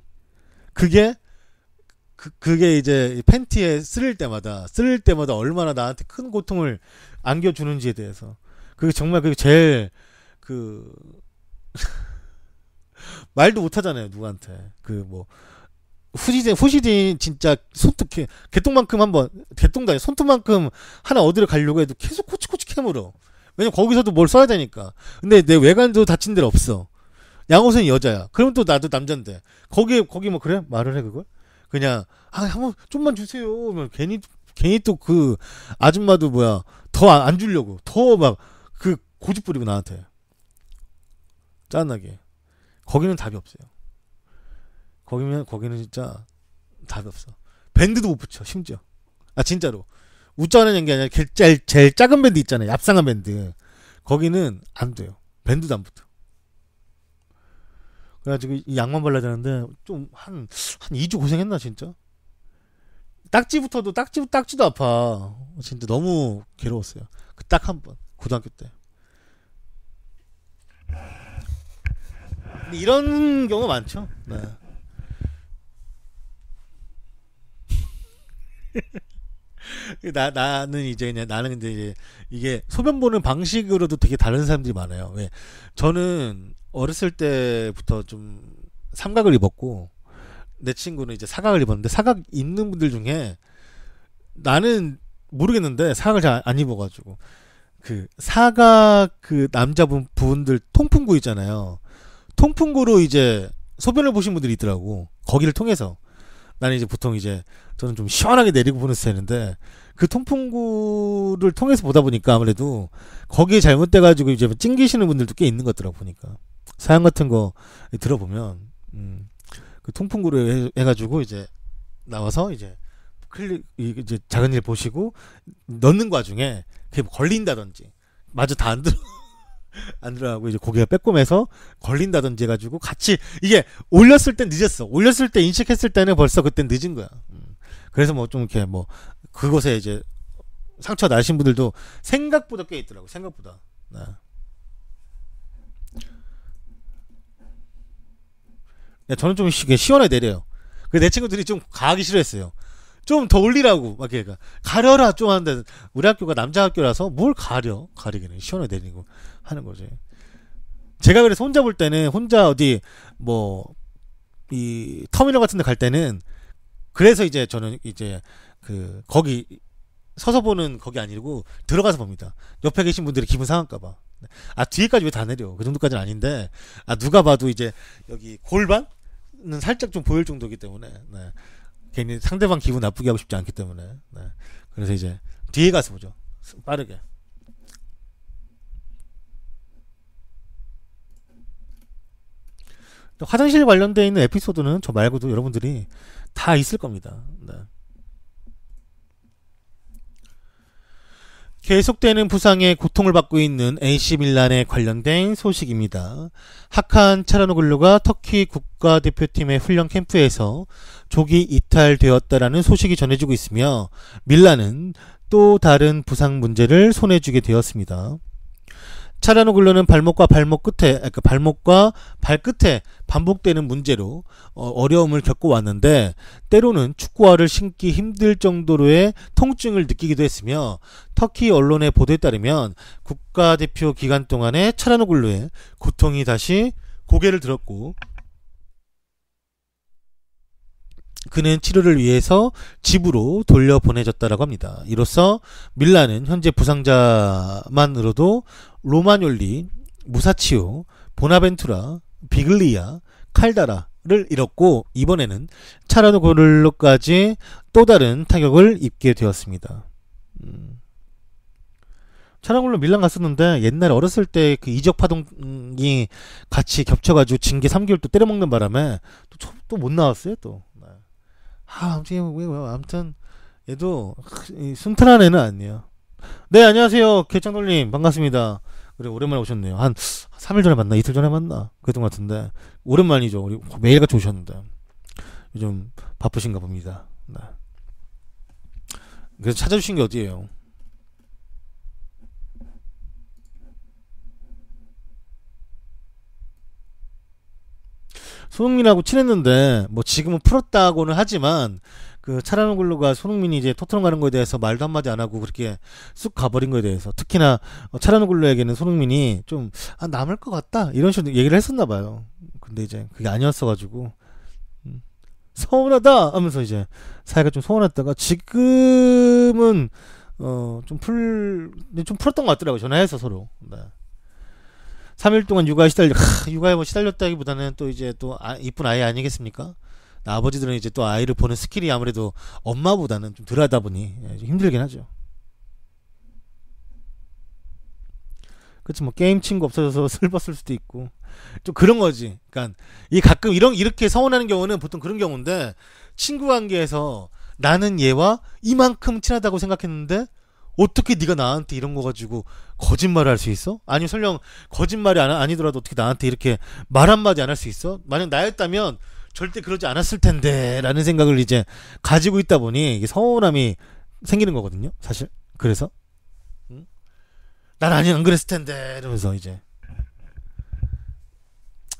그게 이제 팬티에 쓸 때마다 얼마나 나한테 큰 고통을 안겨주는지에 대해서 그게 정말 그게 제일 그 말도 못하잖아요 누구한테 그 뭐 후시딘 진짜 손톱 개똥만큼 한번 개똥도 아니 손톱만큼 하나 어디를 가려고 해도 계속 코치코치 캐물어. 왜냐면 거기서도 뭘 써야 되니까. 근데 내 외관도 다친 데는 없어. 양호선이 여자야. 그럼 또 나도 남잔데 거기 뭐 그래 말을 해 그걸 그냥 한번 좀만 주세요. 괜히 또 그 아줌마도 뭐야 더 안 주려고 더 막 그 고집 부리고 나한테 짠나게. 거기는 답이 없어요. 거기는 진짜 답이 없어. 밴드도 못 붙여 심지어. 아 진짜로 웃자는 게 아니라 제일 작은 밴드 있잖아요. 얍상한 밴드. 거기는 안 돼요. 밴드도 안 붙어. 그래가지고 이 양만 발라야 되는데 좀 한 2주 고생했나 진짜. 딱지도 아파. 진짜 너무 괴로웠어요. 그 딱 한 번 고등학교 때. 근데 이런 경우 많죠. 네. 나는 이제 이게 소변 보는 방식으로도 되게 다른 사람들이 많아요. 왜? 저는 어렸을 때부터 좀 삼각을 입었고 내 친구는 이제 사각을 입었는데 사각 입는 분들 중에 나는 모르겠는데 사각을 잘 안 입어가지고 그 사각 그 남자분들 통풍구 있잖아요. 통풍구로 이제 소변을 보신 분들이 있더라고. 거기를 통해서. 나는 이제 보통 이제 저는 좀 시원하게 내리고 보는 스타일인데 그 통풍구를 통해서 보다 보니까 아무래도 거기에 잘못돼가지고 이제 찡기시는 분들도 꽤 있는 것 같더라고 보니까 사연 같은 거 들어보면 그 통풍구를 해가지고 이제 나와서 이제 이제 작은 일 보시고 넣는 과중에 그게 걸린다든지 마저 다 안 들어가고 이제 고개가 빼꼼해서 걸린다든지 해가지고 같이 이게 올렸을 땐 늦었어. 올렸을 때 인식했을 때는 벌써 그땐 늦은 거야. 그래서 뭐 좀 이렇게 뭐 그곳에 이제 상처 나신 분들도 생각보다 꽤 있더라고. 생각보다. 네. 저는 좀 시원하게 내려요. 내 친구들이 좀 가기 싫어했어요. 좀 더 올리라고 막 얘가 가려라 좀 하는데 우리 학교가 남자 학교라서 뭘 가리기는 시원하게 내리고 하는 거지. 제가 그래서 혼자 볼 때는 혼자 어디 뭐 이 터미널 같은 데 갈 때는 그래서 이제 저는 이제 그 거기 서서 보는 거기 아니고 들어가서 봅니다. 옆에 계신 분들이 기분 상할까봐. 아 뒤에까지 왜 다 내려? 그 정도까지는 아닌데 아 누가 봐도 이제 여기 골반은 살짝 좀 보일 정도이기 때문에 네. 괜히 상대방 기분 나쁘게 하고 싶지 않기 때문에 네. 그래서 이제 뒤에 가서 보죠. 빠르게. 화장실 관련되어 있는 에피소드는 저 말고도 여러분들이 다 있을 겁니다. 네. 계속되는 부상에 고통을 받고 있는 AC 밀란에 관련된 소식입니다. 하칸 차라노글루가 터키 국가대표팀의 훈련 캠프에서 조기 이탈되었다라는 소식이 전해지고 있으며 밀란은 또 다른 부상 문제를 손에 쥐게 되었습니다. 차라노글루는 발목과 발끝에 반복되는 문제로 어려움을 겪어왔는데 때로는 축구화를 신기 힘들 정도로의 통증을 느끼기도 했으며 터키 언론의 보도에 따르면 국가대표 기간 동안에 차라노글루의 고통이 다시 고개를 들었고 그는 치료를 위해서 집으로 돌려보내졌다라고 합니다. 이로써 밀란은 현재 부상자만으로도 로마뇰리, 무사치오, 보나벤투라, 비글리아, 칼다라를 잃었고 이번에는 차라노글루까지 또 다른 타격을 입게 되었습니다. 차량굴로 밀란 갔었는데 옛날에 어렸을 때 그 이적 파동이 같이 겹쳐가지고 징계 3개월 또 때려먹는 바람에 또 못 나왔어요 또. 아무튼 얘도 순탄한 애는 아니에요. 네, 안녕하세요 개창돌님 반갑습니다. 그래, 오랜만에 오셨네요. 한 3일 전에 만나, 이틀 전에 만나 그랬던 것 같은데 오랜만이죠. 우리 매일같이 오셨는데 요즘 바쁘신가 봅니다. 네. 그래서 찾아주신 게 어디예요? 손흥민하고 친했는데 뭐 지금은 풀었다고는 하지만 그 차라노 글루가 손흥민이 이제 토트넘 가는 거에 대해서 말도 한마디 안 하고 그렇게 쑥 가버린 거에 대해서 특히나 차라노 글루에게는 손흥민이 좀 남을 것 같다 이런 식으로 얘기를 했었나 봐요. 근데 이제 그게 아니었어가지고 서운하다 하면서 이제 사이가 좀 소원했다가 지금은 좀 풀었던 것 같더라고요. 전화해서 서로. 네. 3일 동안 육아에 뭐 시달렸다기보다는 또 이제 또 이쁜 아이 아니겠습니까? 아버지들은 이제 또 아이를 보는 스킬이 아무래도 엄마보다는 좀 덜하다 보니 좀 힘들긴 하죠. 그치, 뭐 게임 친구 없어져서 슬펐을 수도 있고 좀 그런 거지. 그러니까 이 가끔 이렇게 서운하는 경우는 보통 그런 경우인데, 친구 관계에서 나는 얘와 이만큼 친하다고 생각했는데 어떻게 네가 나한테 이런 거 가지고 거짓말을 할 수 있어? 아니면 설령 거짓말이 아니더라도 어떻게 나한테 이렇게 말 한마디 안 할 수 있어? 만약 나였다면 절대 그러지 않았을 텐데 라는 생각을 이제 가지고 있다 보니 이게 서운함이 생기는 거거든요, 사실. 그래서 난 안 그랬을 텐데 이러면서 이제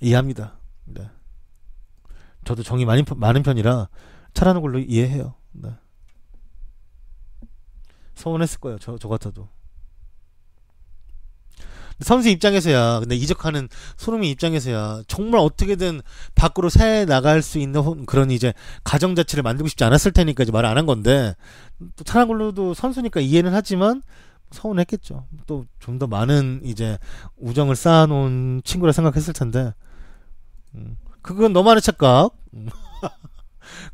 이해합니다. 네. 저도 정이 많은 편이라 차라는 걸로 이해해요. 네. 서운했을 거예요. 저 같아도. 선수 입장에서야, 근데 이적하는 손흥민 입장에서야 정말 어떻게든 밖으로 새 나갈 수 있는 그런 이제 가정 자체를 만들고 싶지 않았을 테니까 이제 말을 안 한 건데, 또 차라걸로도 선수니까 이해는 하지만 서운했겠죠. 또 좀 더 많은 이제 우정을 쌓아놓은 친구라 생각했을 텐데, 그건 너만의 착각.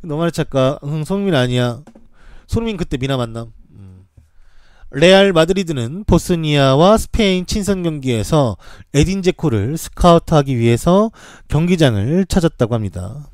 너만의 착각. 손흥민 아니야. 손흥민 그때 미나 만남. 레알 마드리드는 보스니아와 스페인 친선 경기에서 에딘 제코를 스카우트하기 위해서 경기장을 찾았다고 합니다.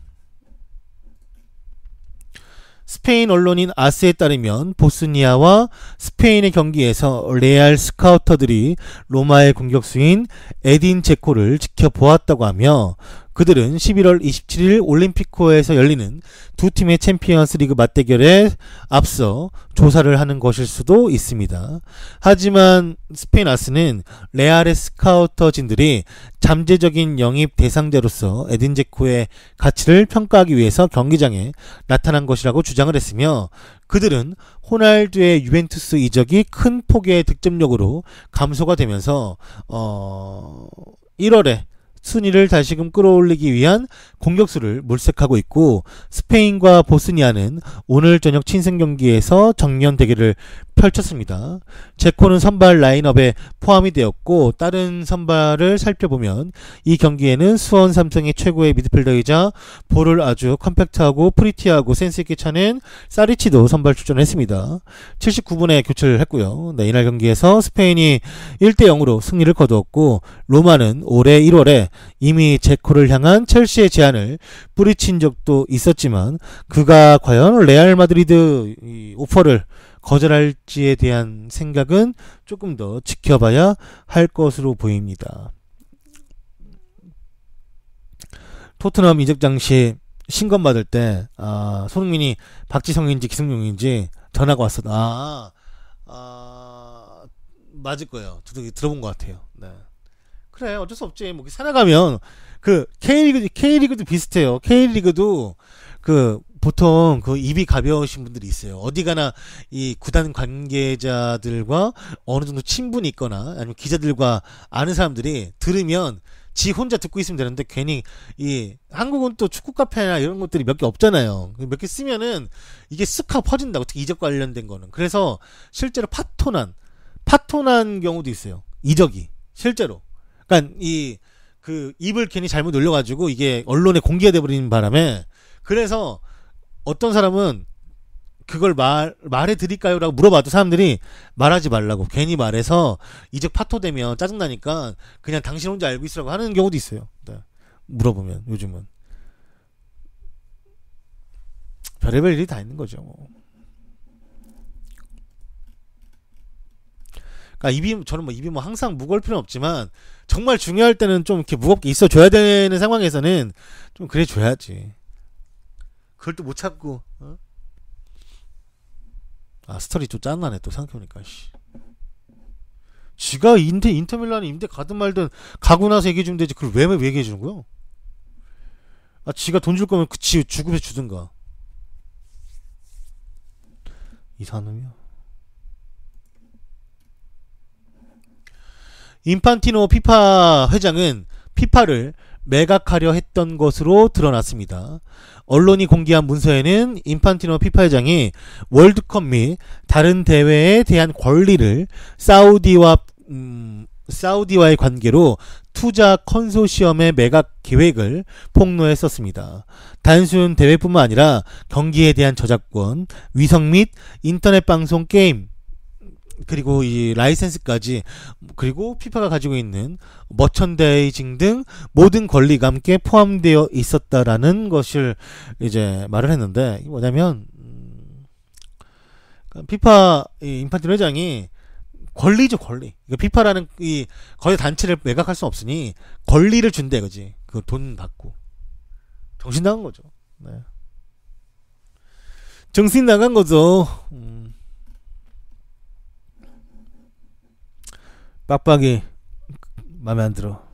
스페인 언론인 아스에 따르면 보스니아와 스페인의 경기에서 레알 스카우터들이 로마의 공격수인 에딘 제코를 지켜보았다고 하며, 그들은 11월 27일 올림피코에서 열리는 두 팀의 챔피언스 리그 맞대결에 앞서 조사를 하는 것일 수도 있습니다. 하지만 스페인 아스는 레알의 스카우터진들이 잠재적인 영입 대상자로서 에딘 제코의 가치를 평가하기 위해서 경기장에 나타난 것이라고 주장을 했으며, 그들은 호날두의 유벤투스 이적이 큰 폭의 득점력으로 감소가 되면서 1월에 순위를 다시금 끌어올리기 위한 공격수를 물색하고 있고, 스페인과 보스니아는 오늘 저녁 친선 경기에서 정면 대결을 펼쳤습니다. 제코는 선발 라인업에 포함이 되었고, 다른 선발을 살펴보면 이 경기에는 수원 삼성의 최고의 미드필더이자 볼을 아주 컴팩트하고 프리티하고 센스있게 차는 사리치도 선발 출전했습니다. 79분에 교체를 했고요. 네, 이날 경기에서 스페인이 1대0으로 승리를 거두었고, 로마는 올해 1월에 이미 제코를 향한 첼시의 제안을 뿌리친 적도 있었지만 그가 과연 레알 마드리드 오퍼를 거절할지에 대한 생각은 조금 더 지켜봐야 할 것으로 보입니다. 토트넘 이적 당시 신검 받을 때 손흥민이 박지성인지 기성용인지 전화가 왔어. 맞을 거예요. 저도 들어본 것 같아요. 네. 그래, 어쩔 수 없지. 뭐 살아가면 그 K리그도 비슷해요. K리그도 보통 입이 가벼우신 분들이 있어요. 어디 가나 이 구단 관계자들과 어느 정도 친분이 있거나 아니면 기자들과 아는 사람들이 들으면 지 혼자 듣고 있으면 되는데, 괜히 한국은 또 축구 카페나 이런 것들이 몇 개 없잖아요. 몇 개 쓰면은 이게 쓱 하고 퍼진다고, 특히 이적 관련된 거는. 그래서 실제로 파토난 경우도 있어요. 이적이 실제로. 그러니까 입을 괜히 잘못 놀려가지고 이게 언론에 공개가 돼버리는 바람에, 그래서 어떤 사람은 그걸 말해드릴까요? 라고 물어봐도 사람들이 말하지 말라고. 괜히 말해서 이적 파토되면 짜증나니까 그냥 당신 혼자 알고 있으라고 하는 경우도 있어요. 네. 물어보면 요즘은. 별의별 일이 다 있는 거죠. 그러니까 저는 뭐 입이 뭐 항상 무거울 필요는 없지만 정말 중요할 때는 좀 이렇게 무겁게 있어줘야 되는 상황에서는 좀 그래줘야지. 그걸 또 못 참고. 어? 스토리 좀 짠나네 또 생각해보니까. 지가 인터밀란에 임대 가든 말든 가고 나서 얘기해주면 되지. 그걸 왜 얘기해주는 거야? 지가 돈 줄 거면 지 주급해 주든가. 이상한 놈이야. 인판티노 피파 회장은 피파를 매각하려 했던 것으로 드러났습니다. 언론이 공개한 문서에는 인판티노 피파 회장이 월드컵 및 다른 대회에 대한 권리를 사우디와의 관계로 투자 컨소시엄의 매각 계획을 폭로했었습니다. 단순 대회뿐만 아니라 경기에 대한 저작권, 위성 및 인터넷 방송 게임, 그리고 이 라이센스까지, 그리고 피파가 가지고 있는 머천다이징 등 모든 권리가 함께 포함되어 있었다라는 것을 이제 말을 했는데, 이게 뭐냐면 피파 인판티노 회장이 권리죠, 권리. 피파라는 이 거의 단체를 매각할 수 없으니 권리를 준대, 그지? 그 돈 받고 정신 나간 거죠. 네. 정신 나간 거죠. 빡빡이 맘에 안 들어.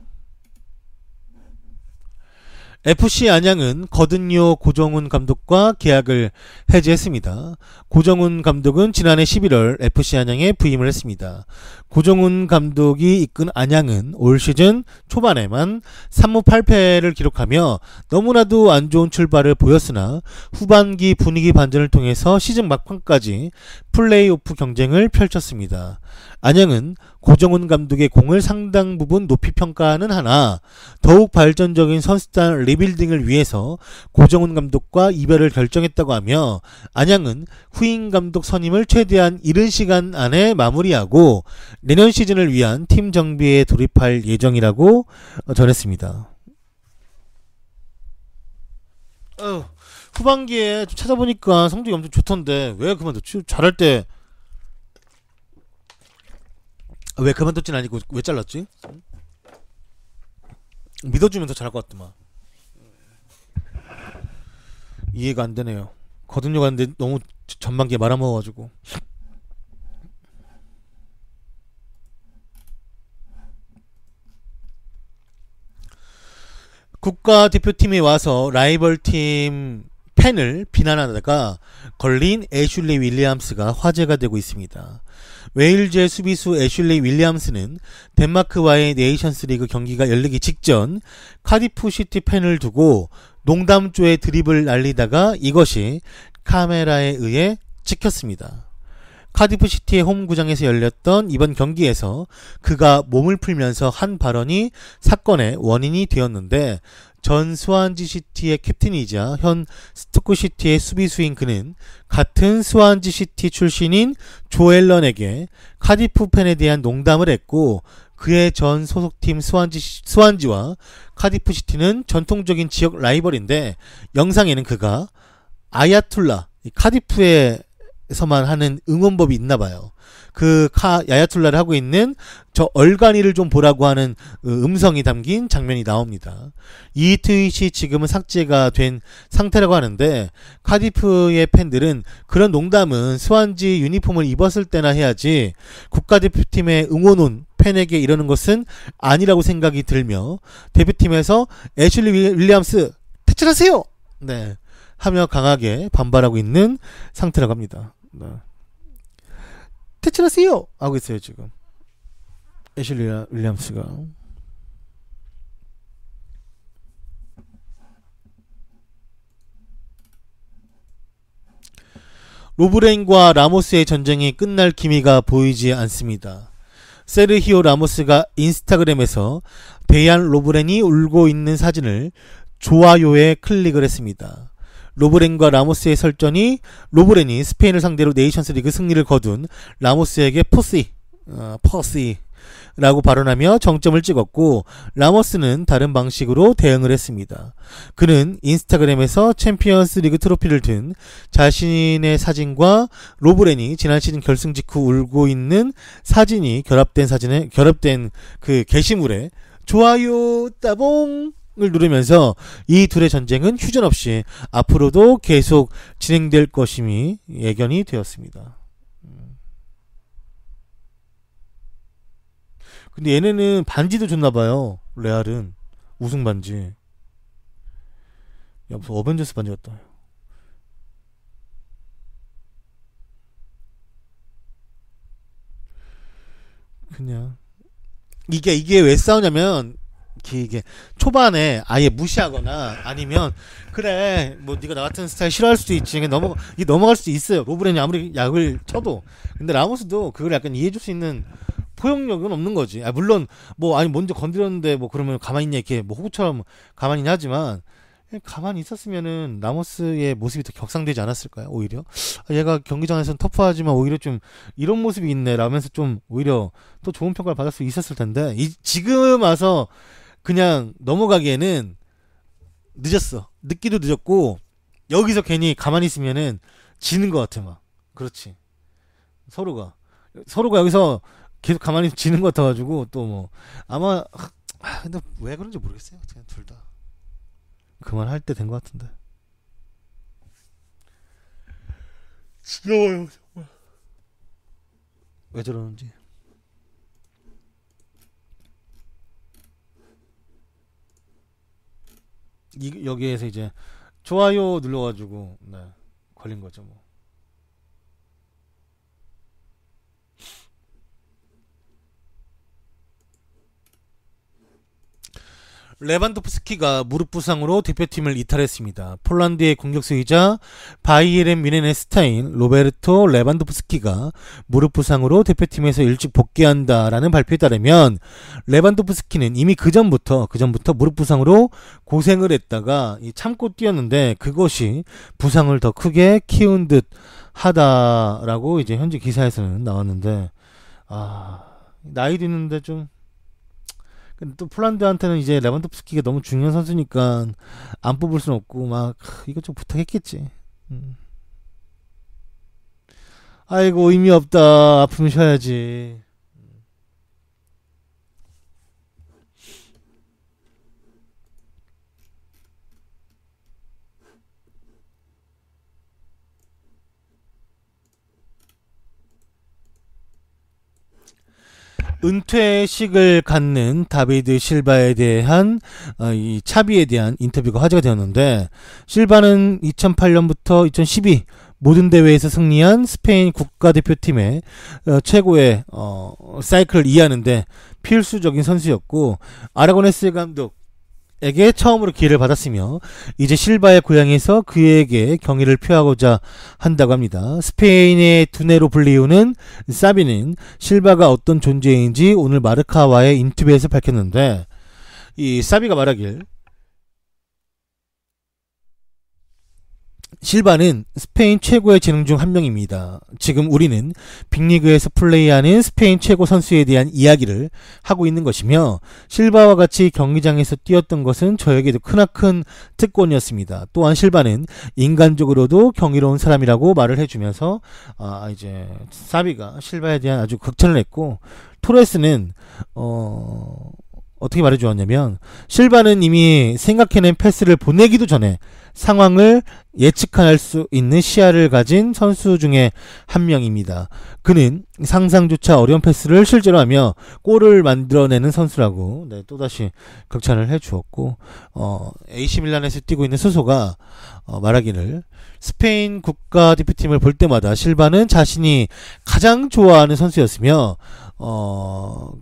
FC 안양은 거든요 고정훈 감독과 계약을 해지했습니다. 고정훈 감독은 지난해 11월 FC 안양에 부임을 했습니다. 고정훈 감독이 이끈 안양은 올 시즌 초반에만 3무 8패를 기록하며 너무나도 안 좋은 출발을 보였으나 후반기 분위기 반전을 통해서 시즌 막판까지 플레이오프 경쟁을 펼쳤습니다. 안양은 고정훈 감독의 공을 상당 부분 높이 평가하는 하나 더욱 발전적인 선수단 리빌딩을 위해서 고정훈 감독과 이별을 결정했다고 하며, 안양은 후임 감독 선임을 최대한 이른 시간 안에 마무리하고 내년 시즌을 위한 팀 정비에 돌입할 예정이라고 전했습니다. 후반기에 좀 찾아보니까 성적이 엄청 좋던데 왜 그만뒀지? 잘할 때 왜 그만뒀진 아니고 왜 잘랐지? 믿어주면 더 잘할 것 같더만. 이해가 안 되네요. 거듭려 갔는데 너무 전반기에 말아먹어가지고. 국가대표팀에 와서 라이벌팀 팬을 비난하다가 걸린 애슐리 윌리엄스가 화제가 되고 있습니다. 웨일즈의 수비수 애슐리 윌리엄스는 덴마크와의 네이션스리그 경기가 열리기 직전 카디프 시티 팬을 두고 농담조에 드립을 날리다가 이것이 카메라에 의해 찍혔습니다. 카디프 시티의 홈구장에서 열렸던 이번 경기에서 그가 몸을 풀면서 한 발언이 사건의 원인이 되었는데, 전 스완지 시티의 캡틴이자 현 스토크 시티의 수비수인 그는 같은 스완지 시티 출신인 조엘런에게 카디프 팬에 대한 농담을 했고, 그의 전 소속팀 스완지와 카디프 시티는 전통적인 지역 라이벌인데, 영상에는 그가 아야툴라, 카디프에서만 하는 응원법이 있나봐요. 그 야야툴라를 하고 있는 저 얼간이를 좀 보라고 하는 음성이 담긴 장면이 나옵니다. 이 트윗이 지금은 삭제가 된 상태라고 하는데, 카디프의 팬들은 그런 농담은 스완지 유니폼을 입었을 때나 해야지 국가대표팀의 응원온 팬에게 이러는 것은 아니라고 생각이 들며, 대표팀에서 애슐리 윌리엄스 퇴출하세요! 네, 하며 강하게 반발하고 있는 상태라고 합니다. 네. 퇴출하세요! 하고 있어요 지금 애슐리 윌리엄스가. 로브렌과 라모스의 전쟁이 끝날 기미가 보이지 않습니다. 세르히오 라모스가 인스타그램에서 데이안 로브렌이 울고 있는 사진을 좋아요에 클릭을 했습니다. 로브렌과 라모스의 설전이 로브렌이 스페인을 상대로 네이션스 리그 승리를 거둔 라모스에게 퍼시라고 발언하며 정점을 찍었고, 라모스는 다른 방식으로 대응을 했습니다. 그는 인스타그램에서 챔피언스 리그 트로피를 든 자신의 사진과 로브렌이 지난 시즌 결승 직후 울고 있는 사진이 결합된 그 게시물에 좋아요 따봉 을 누르면서 이 둘의 전쟁은 휴전 없이 앞으로도 계속 진행될 것임이 예견이 되었습니다. 근데 얘네는 반지도 줬나봐요. 레알은 우승 반지. 야, 무슨 어벤져스 반지 같다. 그냥 이게 왜 싸우냐면, 이게 초반에 아예 무시하거나 아니면 그래 뭐 네가 나 같은 스타일 싫어할 수도 있지, 이게 넘어갈 수도 있어요. 로브렌이 아무리 약을 쳐도. 근데 라모스도 그걸 약간 이해해줄 수 있는 포용력은 없는 거지. 물론 뭐 아니 먼저 건드렸는데 뭐 그러면 가만히 있냐 이렇게 뭐 호구처럼 가만히 있냐 하지만, 가만히 있었으면은 라모스의 모습이 더 격상되지 않았을까요? 오히려 얘가 경기장에서는 터프하지만 오히려 좀 이런 모습이 있네 라면서 좀 오히려 또 좋은 평가를 받을 수 있었을 텐데, 지금 와서 그냥 넘어가기에는 늦었어. 늦기도 늦었고, 여기서 괜히 가만히 있으면은 지는 것 같아. 막 그렇지. 서로가 여기서 계속 가만히 지는 것 같아가지고 또 뭐 아마 근데 왜 그런지 모르겠어요. 그냥 둘 다 그만할 때 된 것 같은데. 지겨워요 정말. 왜 저러는지. 여기에서 이제 좋아요 눌러가지고 걸린 거죠 뭐. 레반도프스키가 무릎 부상으로 대표팀을 이탈했습니다. 폴란드의 공격수이자 바이에른 뮌헨의 스타인 로베르토 레반도프스키가 무릎 부상으로 대표팀에서 일찍 복귀한다라는 발표에 따르면, 레반도프스키는 이미 그 전부터 무릎 부상으로 고생을 했다가 참고 뛰었는데 그것이 부상을 더 크게 키운 듯 하다라고 이제 현재 기사에서는 나왔는데, 나이도 있는데 좀, 또 폴란드한테는 이제 레반도프스키가 너무 중요한 선수니까 안 뽑을 수는 없고 막 이거 좀 부탁했겠지. 아이고 의미 없다. 아프면 쉬어야지. 은퇴식을 갖는 다비드 실바에 대한 이 차비에 대한 인터뷰가 화제가 되었는데, 실바는 2008년부터 2012 모든 대회에서 승리한 스페인 국가대표팀의 최고의 사이클을 이해하는데 필수적인 선수였고, 아라고네스 감독에게 처음으로 기회를 받았으며 이제 실바의 고향에서 그에게 경의를 표하고자 한다고 합니다. 스페인의 두네로 불리우는 사비는 실바가 어떤 존재인지 오늘 마르카와의 인터뷰에서 밝혔는데, 이 사비가 말하길, 실바는 스페인 최고의 재능 중 한 명입니다. 지금 우리는 빅리그에서 플레이하는 스페인 최고 선수에 대한 이야기를 하고 있는 것이며, 실바와 같이 경기장에서 뛰었던 것은 저에게도 크나큰 특권이었습니다. 또한 실바는 인간적으로도 경이로운 사람이라고 말을 해주면서 이제 사비가 실바에 대한 아주 극찬을 했고, 토레스는 어떻게 말해주었냐면, 실바는 이미 생각해낸 패스를 보내기도 전에 상황을 예측할 수 있는 시야를 가진 선수 중에 한 명입니다. 그는 상상조차 어려운 패스를 실제로 하며 골을 만들어내는 선수라고 또다시 극찬을 해주었고, AC 밀란에서 뛰고 있는 소소가 말하기를, 스페인 국가대표팀을 볼 때마다 실바는 자신이 가장 좋아하는 선수였으며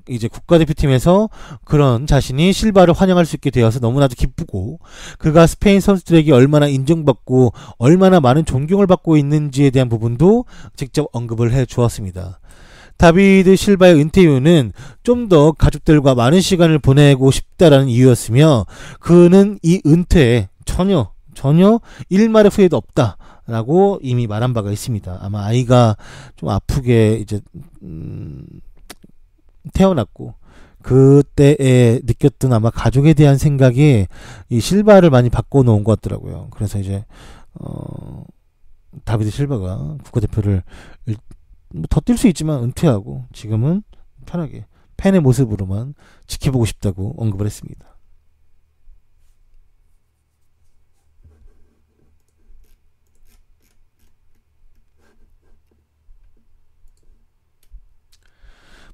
이제 국가대표팀에서 그런 자신이 실바를 환영할 수 있게 되어서 너무나도 기쁘고, 그가 스페인 선수들에게 얼마나 인정받고 얼마나 많은 존경을 받고 있는지에 대한 부분도 직접 언급을 해 주었습니다. 다비드 실바의 은퇴 이유는 좀 더 가족들과 많은 시간을 보내고 싶다라는 이유였으며, 그는 이 은퇴에 전혀 전혀 일말의 후회도 없다라고 이미 말한 바가 있습니다. 아마 아이가 좀 아프게 이제 태어났고 그때에 느꼈던 아마 가족에 대한 생각이 이 실바를 많이 바꿔놓은 것 같더라고요. 그래서 이제 다비드 실바가 국가대표를 더 뛸 수 있지만 은퇴하고 지금은 편하게 팬의 모습으로만 지켜보고 싶다고 언급을 했습니다.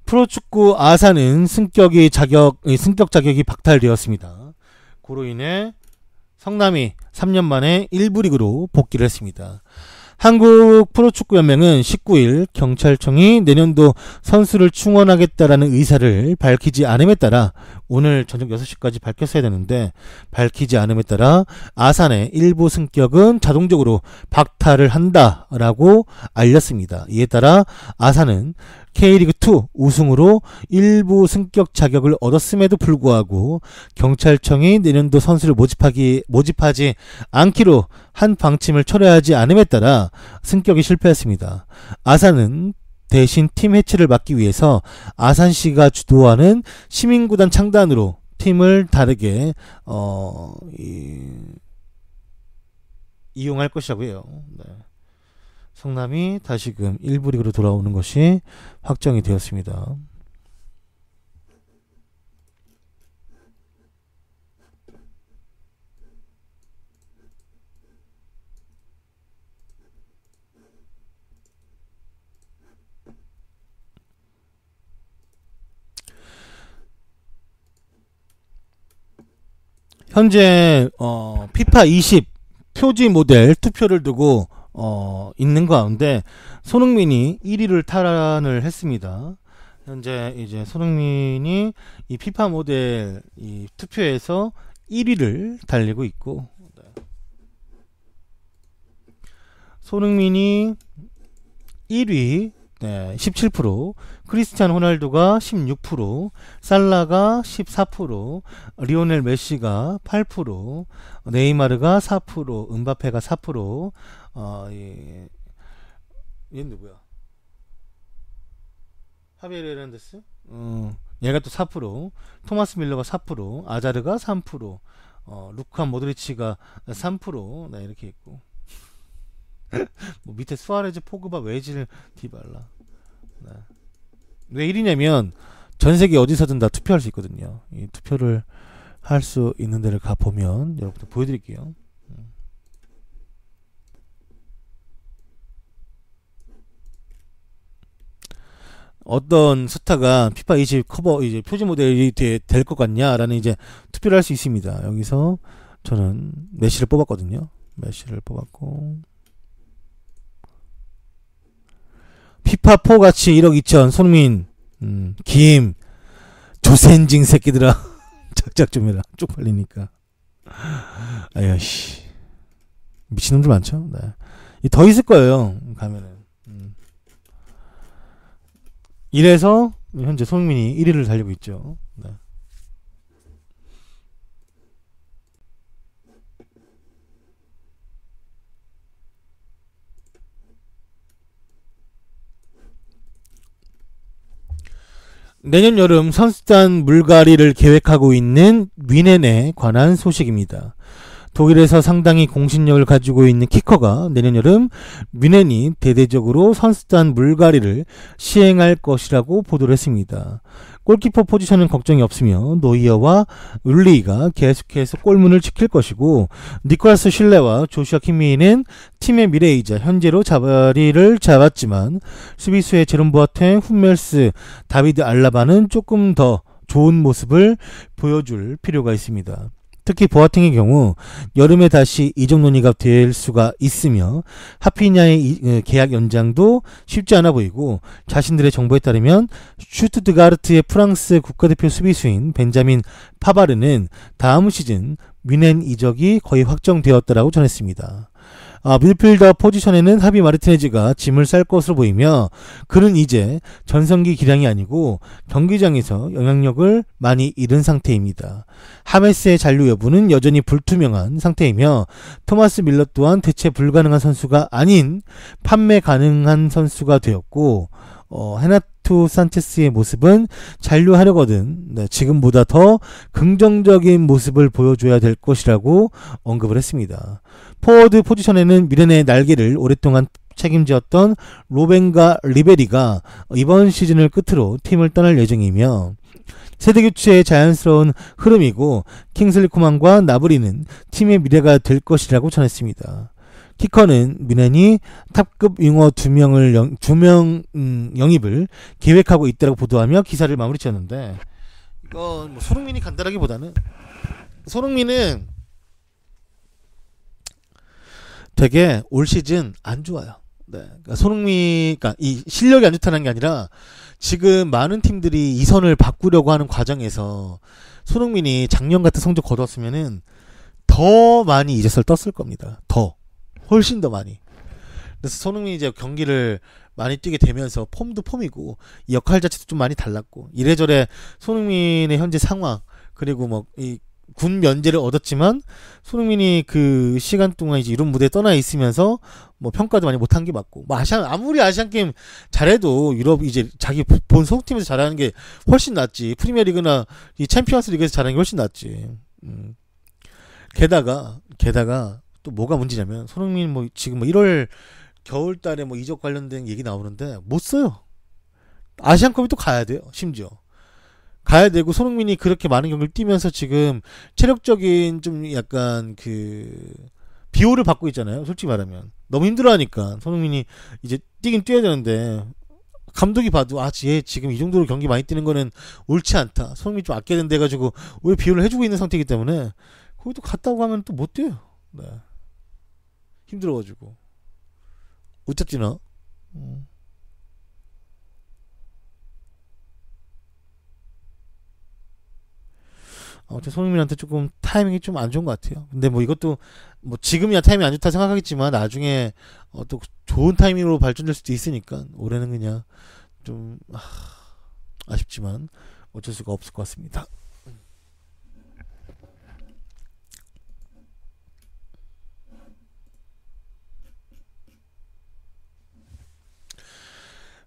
프로축구 아산은 승격 자격이 박탈되었습니다. 그로 인해 성남이 3년 만에 1부 리그로 복귀를 했습니다. 한국 프로축구연맹은 19일 경찰청이 내년도 선수를 충원하겠다라는 의사를 밝히지 않음에 따라 오늘 저녁 6시까지 밝혔어야 되는데 밝히지 않음에 따라 아산의 일부 승격은 자동적으로 박탈을 한다라고 알렸습니다. 이에 따라 아산은 K리그2 우승으로 일부 승격 자격을 얻었음에도 불구하고 경찰청이 내년도 선수를 모집하지 않기로 한 방침을 철회하지 않음에 따라 승격이 실패했습니다. 아산은 대신 팀 해체를 막기 위해서 아산시가 주도하는 시민구단 창단으로 팀을 다르게 이용할 것이라고 해요. 네. 성남이 다시금 1부 리그로 돌아오는 것이 확정이 되었습니다. 현재 피파 20 표지 모델 투표를 두고 있는 가운데 손흥민이 1위를 탈환을 했습니다. 현재 이제 손흥민이 이 피파 모델 이 투표에서 1위를 달리고 있고, 손흥민이 1위 17%, 크리스티아노 호날두가 16%, 살라가 14%, 리오넬 메시가 8%, 네이마르가 4%, 은바페가 4%, 얘는 누구야? 하비에르 헤란데스? 얘가 또 4%, 토마스 밀러가 4%, 아자르가 3%, 루카 모드리치가 3%, 네, 이렇게 있고. 뭐 밑에 수아레즈, 포그바, 웨질, 디발라. 네. 왜 1위냐면 전세계 어디서든 다 투표할 수 있거든요. 이 투표를 할 수 있는 데를 가보면 여러분들 보여드릴게요. 어떤 스타가 피파 20 커버 이제 표지 모델이 될 것 같냐라는 이제 투표를 할 수 있습니다. 여기서 저는 메시를 뽑았거든요. 메시를 뽑았고, 피파4 같이 1억 2천 손흥민, 김, 조센징 새끼들아. 작작 좀 해라. 쪽팔리니까. 아야씨. 미친놈들 많죠? 네. 더 있을 거예요. 가면은. 이래서 현재 손흥민이 1위를 달리고 있죠. 네. 내년 여름 선수단 물갈이를 계획하고 있는 뮌헨에 관한 소식입니다. 독일에서 상당히 공신력을 가지고 있는 키커가 내년 여름 뮌헨이 대대적으로 선수단 물갈이를 시행할 것이라고 보도를 했습니다. 골키퍼 포지션은 걱정이 없으며 노이어와 울리가 계속해서 골문을 지킬 것이고, 니콜라스 슐레와 조슈아 킴미히는 팀의 미래이자 현재로 자리를 잡았지만 수비수의 제롬 보아탱, 훈멜스, 다비드 알라바는 조금 더 좋은 모습을 보여줄 필요가 있습니다. 특히 보아탱의 경우 여름에 다시 이적 논의가 될 수가 있으며 하피냐의 계약 연장도 쉽지 않아 보이고, 자신들의 정보에 따르면 슈투트가르트의 프랑스 국가대표 수비수인 벤자민 파바르는 다음 시즌 뮌헨 이적이 거의 확정되었다라고 전했습니다. 미드필더 포지션에는 하비 마르티네즈가 짐을 쌀 것으로 보이며 그는 이제 전성기 기량이 아니고 경기장에서 영향력을 많이 잃은 상태입니다. 하메스의 잔류 여부는 여전히 불투명한 상태이며 토마스 밀러 또한 대체 불가능한 선수가 아닌 판매 가능한 선수가 되었고 헤나투 산체스의 모습은 잔류하려거든 지금보다 더 긍정적인 모습을 보여줘야 될 것이라고 언급을 했습니다. 포워드 포지션에는 미련의 날개를 오랫동안 책임지었던 로벤과 리베리가 이번 시즌을 끝으로 팀을 떠날 예정이며 세대교체의 자연스러운 흐름이고 킹슬리 코만과 나브리는 팀의 미래가 될 것이라고 전했습니다. 키커는 미넨이 탑급 윙어 2명 영입을 계획하고 있다고 보도하며 기사를 마무리 지었는데 이건 뭐 손흥민이 간다라기보다는 손흥민은 되게 올 시즌 안 좋아요. 네. 그러니까 그러니까 이 실력이 안 좋다는 게 아니라 지금 많은 팀들이 이 선을 바꾸려고 하는 과정에서 손흥민이 작년 같은 성적 거뒀으면은 더 많이 이제설 떴을 겁니다. 훨씬 더 많이. 그래서 손흥민이 이제 경기를 많이 뛰게 되면서 폼도 폼이고 이 역할 자체도 좀 많이 달랐고 이래저래 손흥민의 현재 상황 그리고 뭐 이 군 면제를 얻었지만 손흥민이 그 시간 동안 이제 이런 무대에 떠나 있으면서 뭐 평가도 많이 못한 게 맞고 뭐 아무리 아시안 게임 잘해도 유럽 이제 자기 본 소속팀에서 잘하는 게 훨씬 낫지. 프리미어리그나 이 챔피언스 리그에서 잘하는 게 훨씬 낫지. 게다가 또 뭐가 문제냐면 손흥민 뭐 지금 뭐 1월 겨울달에 뭐 이적 관련된 얘기 나오는데 못 써요. 아시안컵이 또 가야 돼요. 심지어 가야 되고 손흥민이 그렇게 많은 경기를 뛰면서 지금 체력적인 좀 약간 그 비호를 받고 있잖아요. 솔직히 말하면 너무 힘들어하니까 손흥민이 이제 뛰긴 뛰어야 되는데 감독이 봐도 얘 지금 이 정도로 경기 많이 뛰는 거는 옳지 않다. 손흥민 좀 아껴야 된다 해가지고 오히려 비호를 해주고 있는 상태이기 때문에 거기 또 갔다고 하면 또 못 뛰어요. 네. 힘들어가지고 어쨌지나 아무튼 손흥민한테 조금 타이밍이 좀 안 좋은 것 같아요. 근데 뭐 이것도 뭐 지금이야 타이밍이 안 좋다 생각하겠지만 나중에 또 좋은 타이밍으로 발전될 수도 있으니까 올해는 그냥 좀 아쉽지만 어쩔 수가 없을 것 같습니다.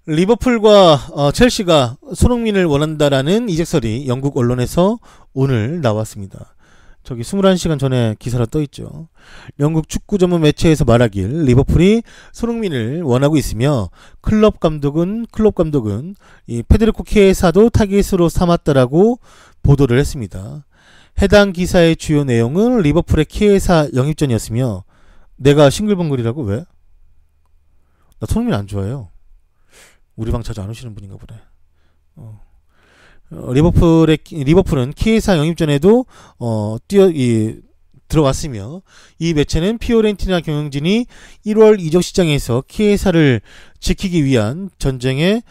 리버풀과 첼시가 손흥민을 원한다라는 이적설이 영국 언론에서 오늘 나왔습니다. 저기 21시간 전에 기사로 떠있죠. 영국 축구 전문 매체에서 말하길 리버풀이 손흥민을 원하고 있으며 클럽 감독은 이 페데리코 키에사도 타깃으로 삼았다라고 보도를 했습니다. 해당 기사의 주요 내용은 리버풀의 키에사 영입전이었으며 내가 싱글벙글이라고 왜? 나 손흥민 안 좋아해요. 우리 방 자주 안 오시는 분인가 보네. 리버풀은 키에사 영입전에도 들어왔으며 이 매체는 피오렌티나 경영진이 1월 이적 시장에서 키에사를 지키기 위한 전쟁에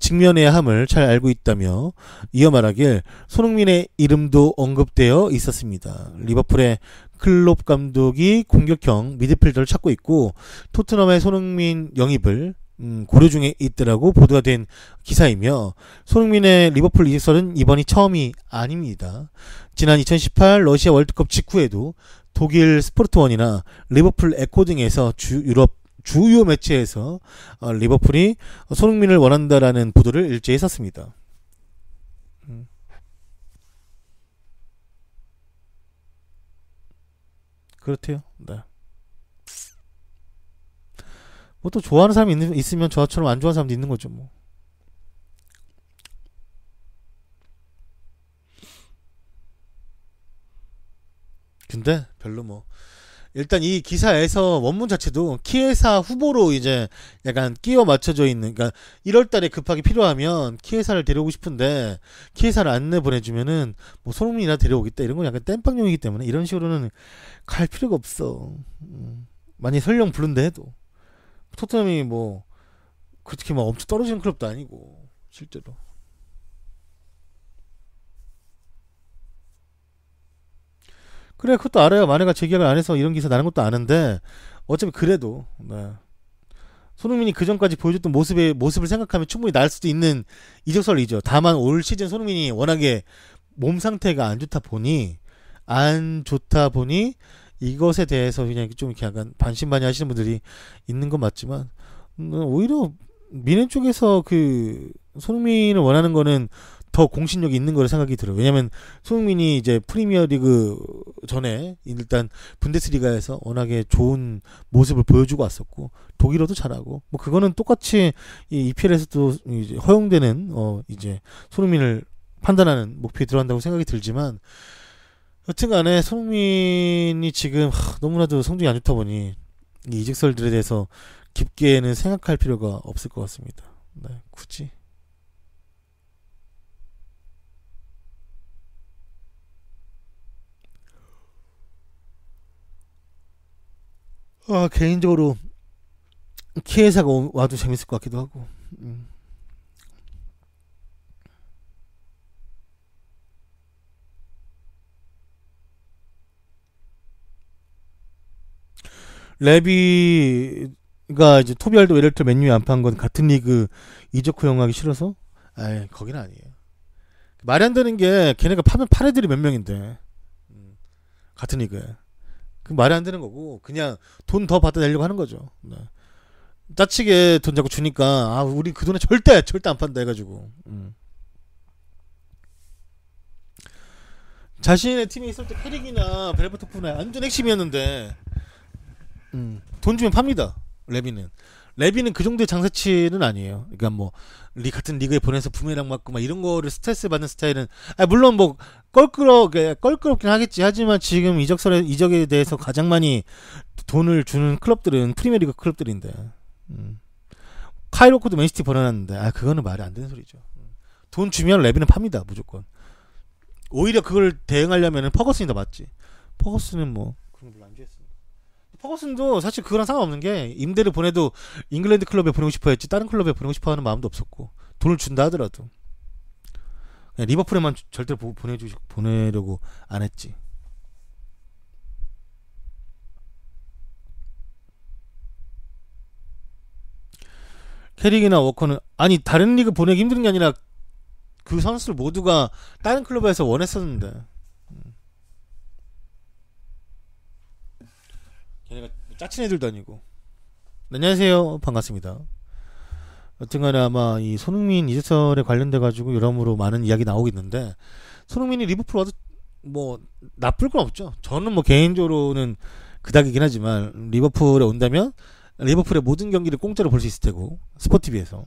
직면해야 함을 잘 알고 있다며 이어 말하길 손흥민의 이름도 언급되어 있었습니다. 리버풀의 클롭 감독이 공격형 미드필더를 찾고 있고 토트넘의 손흥민 영입을 고려 중에 있더라고 보도가 된 기사이며 손흥민의 리버풀 이적설은 이번이 처음이 아닙니다. 지난 2018 러시아 월드컵 직후에도 독일 스포르트원이나 리버풀 에코 등에서 유럽 주요 매체에서 리버풀이 손흥민을 원한다라는 보도를 일제히 했었습니다. 그렇대요. 네. 뭐 또 좋아하는 사람이 있으면 저처럼 안 좋아하는 사람도 있는 거죠, 뭐. 근데 별로 뭐 일단 이 기사에서 원문 자체도 키에사 후보로 이제 약간 끼워 맞춰져 있는, 그러니까 1월달에 급하게 필요하면 키에사를 데려오고 싶은데 키에사를 안 내보내주면은 뭐 손흥민이나 데려오겠다 이런 건 약간 땜빵용이기 때문에 이런 식으로는 갈 필요가 없어. 만약 설령 부른다 해도 토트넘이 뭐 그렇게 막 엄청 떨어지는 클럽도 아니고 실제로. 그래, 그것도 알아요. 마네가 재계약을 안 해서 이런 기사 나는 것도 아는데 어차피 그래도 손흥민이 그 전까지 보여줬던 모습을 생각하면 충분히 나을 수도 있는 이적설이죠. 다만 올 시즌 손흥민이 워낙에 몸 상태가 안 좋다 보니 이것에 대해서 그냥 좀 이렇게 약간 반신반의 하시는 분들이 있는 건 맞지만 오히려 미넨 쪽에서 그 손흥민을 원하는 거는 더 공신력이 있는 거로 생각이 들어요. 왜냐면 손흥민이 이제 프리미어리그 전에 일단 분데스리가에서 워낙에 좋은 모습을 보여주고 왔었고 독일어도 잘하고 뭐 그거는 똑같이 이 EPL에서도 이제 허용되는 이제 손흥민을 판단하는 목표에 들어간다고 생각이 들지만 여튼간에 손흥민이 지금 너무나도 성적이 안 좋다 보니 이 이직설들에 대해서 깊게는 생각할 필요가 없을 것 같습니다. 네, 굳이. 개인적으로 키에사가 와도 재밌을 것 같기도 하고. 레비가 이제 토비알도 웨르트 맨유에 안파한 건 같은 리그 이적 허용하기 싫어서? 거기는 아니에요. 말이 안 되는 게 걔네가 파면 판 애들이 몇 명인데 같은 리그에 그 말이 안 되는 거고 그냥 돈 더 받아 내려고 하는 거죠. 짜치게 돈 자꾸 주니까 우리 그 돈에 절대 안 판다 해가지고 자신의 팀에 있을 때 캐릭이나 베르토프나 완전 핵심이었는데 돈 주면 팝니다. 레비는 그 정도의 장사치는 아니에요. 그러니까 뭐 같은 리그에 보내서 부메랑 맞고 막 이런 거를 스트레스 받는 스타일은 물론 뭐 껄끄럽긴 하겠지. 하지만 지금 이적에 대해서 가장 많이 돈을 주는 클럽들은 프리미어리그 클럽들인데 카일 워커도 맨시티 보내놨는데 그거는 말이 안 되는 소리죠. 돈 주면 레비는 팝니다. 무조건. 오히려 그걸 대응하려면 퍼거슨이 더 맞지. 퍼거슨은 뭐 그런 거 별로 안 좋아했습니다. 퍼거슨도 사실 그거랑 상관없는 게 임대를 보내도 잉글랜드 클럽에 보내고 싶어 했지 다른 클럽에 보내고 싶어 하는 마음도 없었고 돈을 준다 하더라도 그냥 리버풀에만 절대로 보내려고 안 했지. 캐릭이나 워커는 다른 리그 보내기 힘든 게 아니라 그 선수들 모두가 다른 클럽에서 원했었는데 걔네가 짜친 애들도 아니고. 안녕하세요. 반갑습니다. 여튼간에 아마 이 손흥민 이적설에 관련돼가지고 여러모로 많은 이야기 나오겠는데 손흥민이 리버풀 와도 뭐 나쁠 건 없죠. 저는 뭐 개인적으로는 그닥이긴 하지만 리버풀에 온다면 리버풀의 모든 경기를 공짜로 볼 수 있을 테고 스포티비에서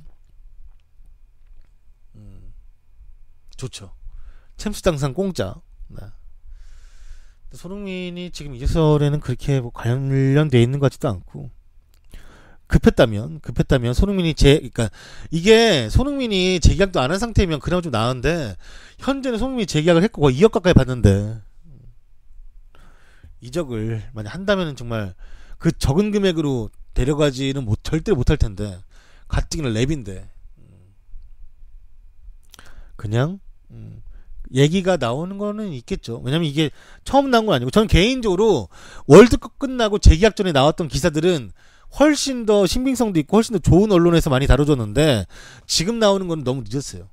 좋죠. 챔스 당상 공짜. 손흥민이 지금 이적설에는 그렇게 뭐 관련돼 있는 것 같지도 않고 급했다면 손흥민이 그러니까 이게 손흥민이 재계약도 안 한 상태면 그나마 좀 나은데 현재는 손흥민이 재계약을 했고 거의 2억 가까이 받는데 이적을 만약 한다면은 정말 그 적은 금액으로 데려가지는 절대로 못할 텐데 가뜩이나 랩인데 그냥 얘기가 나오는 거는 있겠죠. 왜냐면 이게 처음 나온 건 아니고 저는 개인적으로 월드컵 끝나고 재계약 전에 나왔던 기사들은 훨씬 더 신빙성도 있고 훨씬 더 좋은 언론에서 많이 다뤄줬는데 지금 나오는 건 너무 늦었어요.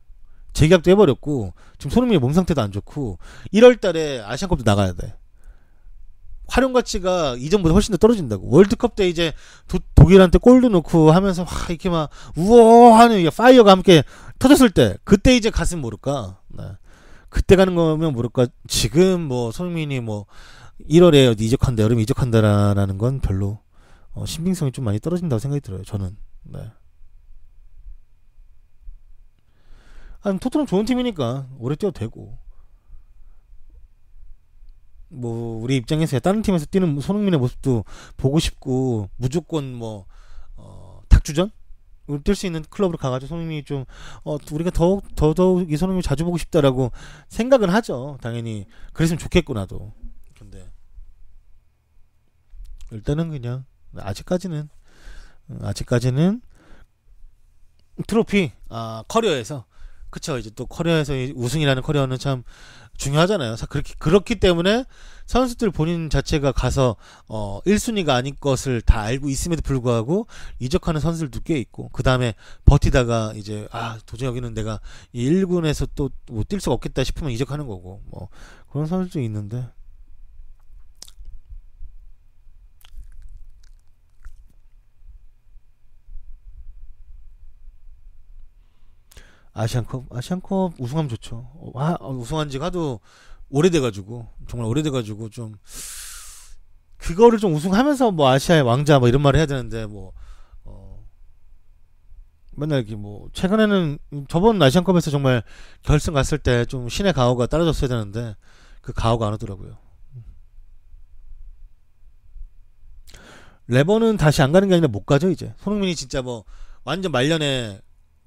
재계약도 해버렸고 지금 손흥민의 몸 상태도 안 좋고 1월달에 아시안컵도 나가야 돼. 활용 가치가 이전보다 훨씬 더 떨어진다고. 월드컵 때 이제 독일한테 골도 넣고 하면서 이렇게 막 우와하는 파이어가 함께 터졌을 때 그때 이제 갔으면 모를까. 그때 가는 거면 모를까. 지금 뭐 손흥민이 뭐 1월에 이적한다 여름에 이적한다라는 건 별로 신빙성이 좀 많이 떨어진다고 생각이 들어요. 저는. 토트넘 좋은 팀이니까 오래 뛰어도 되고 뭐 우리 입장에서 다른 팀에서 뛰는 손흥민의 모습도 보고 싶고 무조건 뭐 탁주전 뛸 수 있는 클럽으로 가가지고 손흥민이 좀 우리가 더더욱 이 손흥민 자주 보고 싶다라고 생각은 하죠. 당연히 그랬으면 좋겠고 나도. 근데 일단은 그냥 아직까지는 트로피 커리어에서 그쵸. 이제 또 커리어에서 우승이라는 커리어는 참 중요하잖아요. 그렇기 때문에 선수들 본인 자체가 가서 1순위가 아닌 것을 다 알고 있음에도 불구하고 이적하는 선수들도 꽤 있고, 그 다음에 버티다가 이제 도저히 여기는 내가 이 1군에서 또 뭐 뛸 수가 없겠다 싶으면 이적하는 거고, 뭐 그런 선수도 있는데. 아시안컵 우승하면 좋죠. 우승한 지가 하도 오래돼가지고, 정말 오래돼가지고, 좀, 그거를 좀 우승하면서 뭐 아시아의 왕자 뭐 이런 말을 해야 되는데, 맨날 이렇게 뭐, 최근에는 저번 아시안컵에서 정말 결승 갔을 때 좀 신의 가호가 떨어졌어야 되는데, 그 가호가 안 오더라고요. 레버는 다시 안 가는 게 아니라 못 가죠, 이제. 손흥민이 진짜 뭐, 완전 말년에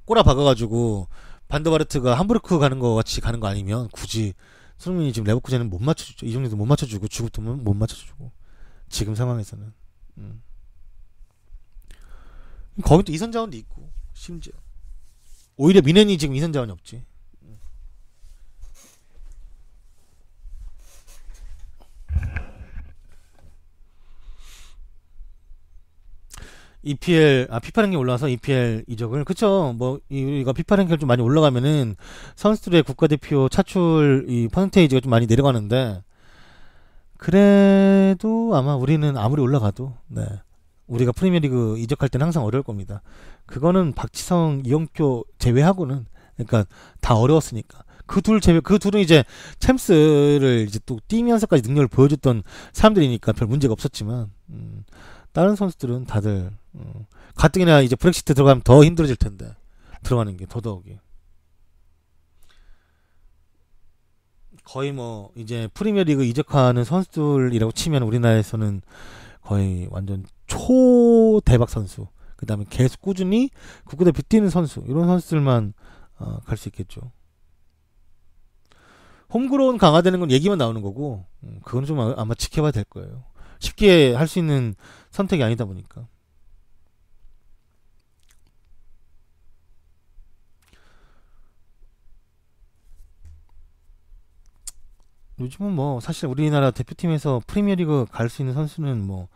꼬라 박아가지고 반더바르트가 함부르크 가는 거 같이 가는 거 아니면 굳이 손흥민이 지금 레버쿠젠은 못 맞춰주죠. 이 정도도 못 맞춰주고 주급도면 못 맞춰주고 지금 상황에서는. 거기 또 이선 자원도 있고 심지어 오히려 미넨이 지금 이선 자원이 없지. 피파 랭킹 올라와서 EPL 이적을, 그쵸. 뭐, 이거 피파 랭킹 좀 많이 올라가면은 선수들의 국가대표 차출 이 퍼센테이지가 좀 많이 내려가는데, 그래도 아마 우리는 아무리 올라가도, 네. 우리가 프리미어리그 이적할 때는 항상 어려울 겁니다. 그거는 박지성, 이영표 제외하고는, 그러니까 다 어려웠으니까. 그 둘은 이제 챔스를 이제 또 뛰면서까지 능력을 보여줬던 사람들이니까 별 문제가 없었지만, 다른 선수들은 다들 가뜩이나 이제 브렉시트 들어가면 더 힘들어질 텐데, 들어가는 게 더더욱이 거의 뭐 이제 프리미어리그 이적하는 선수들이라고 치면 우리나라에서는 거의 완전 초대박 선수, 그 다음에 계속 꾸준히 국가대표 뛰는 선수, 이런 선수들만 갈 수 있겠죠. 홈그라운 강화되는 건 얘기만 나오는 거고, 그건 좀 아마 지켜봐야 될 거예요. 쉽게 할 수 있는 선택이 아니다 보니까. 요즘은 뭐 사실 우리나라 대표팀에서 프리미어리그 갈 수 있는 선수는 뭐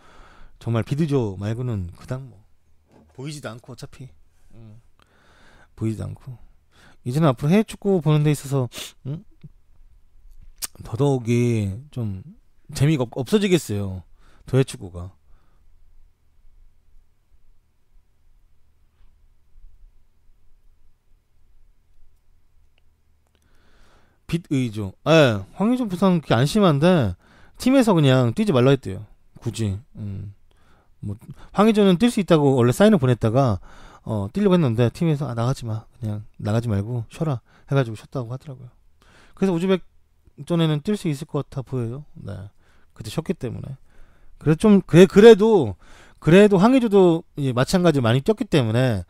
정말 비드조 말고는 그닥 뭐 보이지도 않고, 어차피 보이지도 않고, 이제는 앞으로 해외 축구 보는 데 있어서 더더욱이 좀 재미가 없어지겠어요. 해외 축구가. 빛의죠. 예, 황의조 부상 그게 안심한데 팀에서 그냥 뛰지 말라 했대요. 굳이. 뭐 황의조는 뛸 수 있다고 원래 사인을 보냈다가 뛰려고 했는데 팀에서 나가지 마, 그냥 나가지 말고 쉬어라 해가지고 쉬었다고 하더라고요. 그래서 우즈벡전에는 뛸 수 있을 것 같아 보여요. 네, 그때 쉬었기 때문에. 그래도 황의조도 마찬가지로 많이 뛰었기 때문에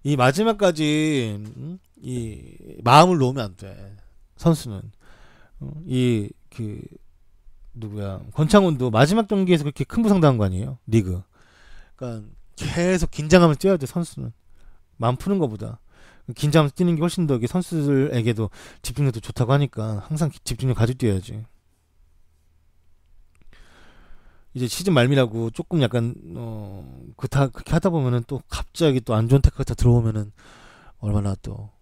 이 마지막까지 이 마음을 놓으면 안 돼. 선수는 누구야, 권창훈도 마지막 경기에서 그렇게 큰 부상 당한 거 아니에요, 리그. 그러니까 계속 긴장하면서 뛰어야 돼. 선수는 마음 푸는 것보다 긴장하면서 뛰는 게 훨씬 더 선수들에게도 집중력도 좋다고 하니까 항상 집중력 가지고 뛰어야지. 이제 시즌 말미라고 조금 약간 그렇게 하다 보면은 또 갑자기 또 안 좋은 태클 다 들어오면은 얼마나 또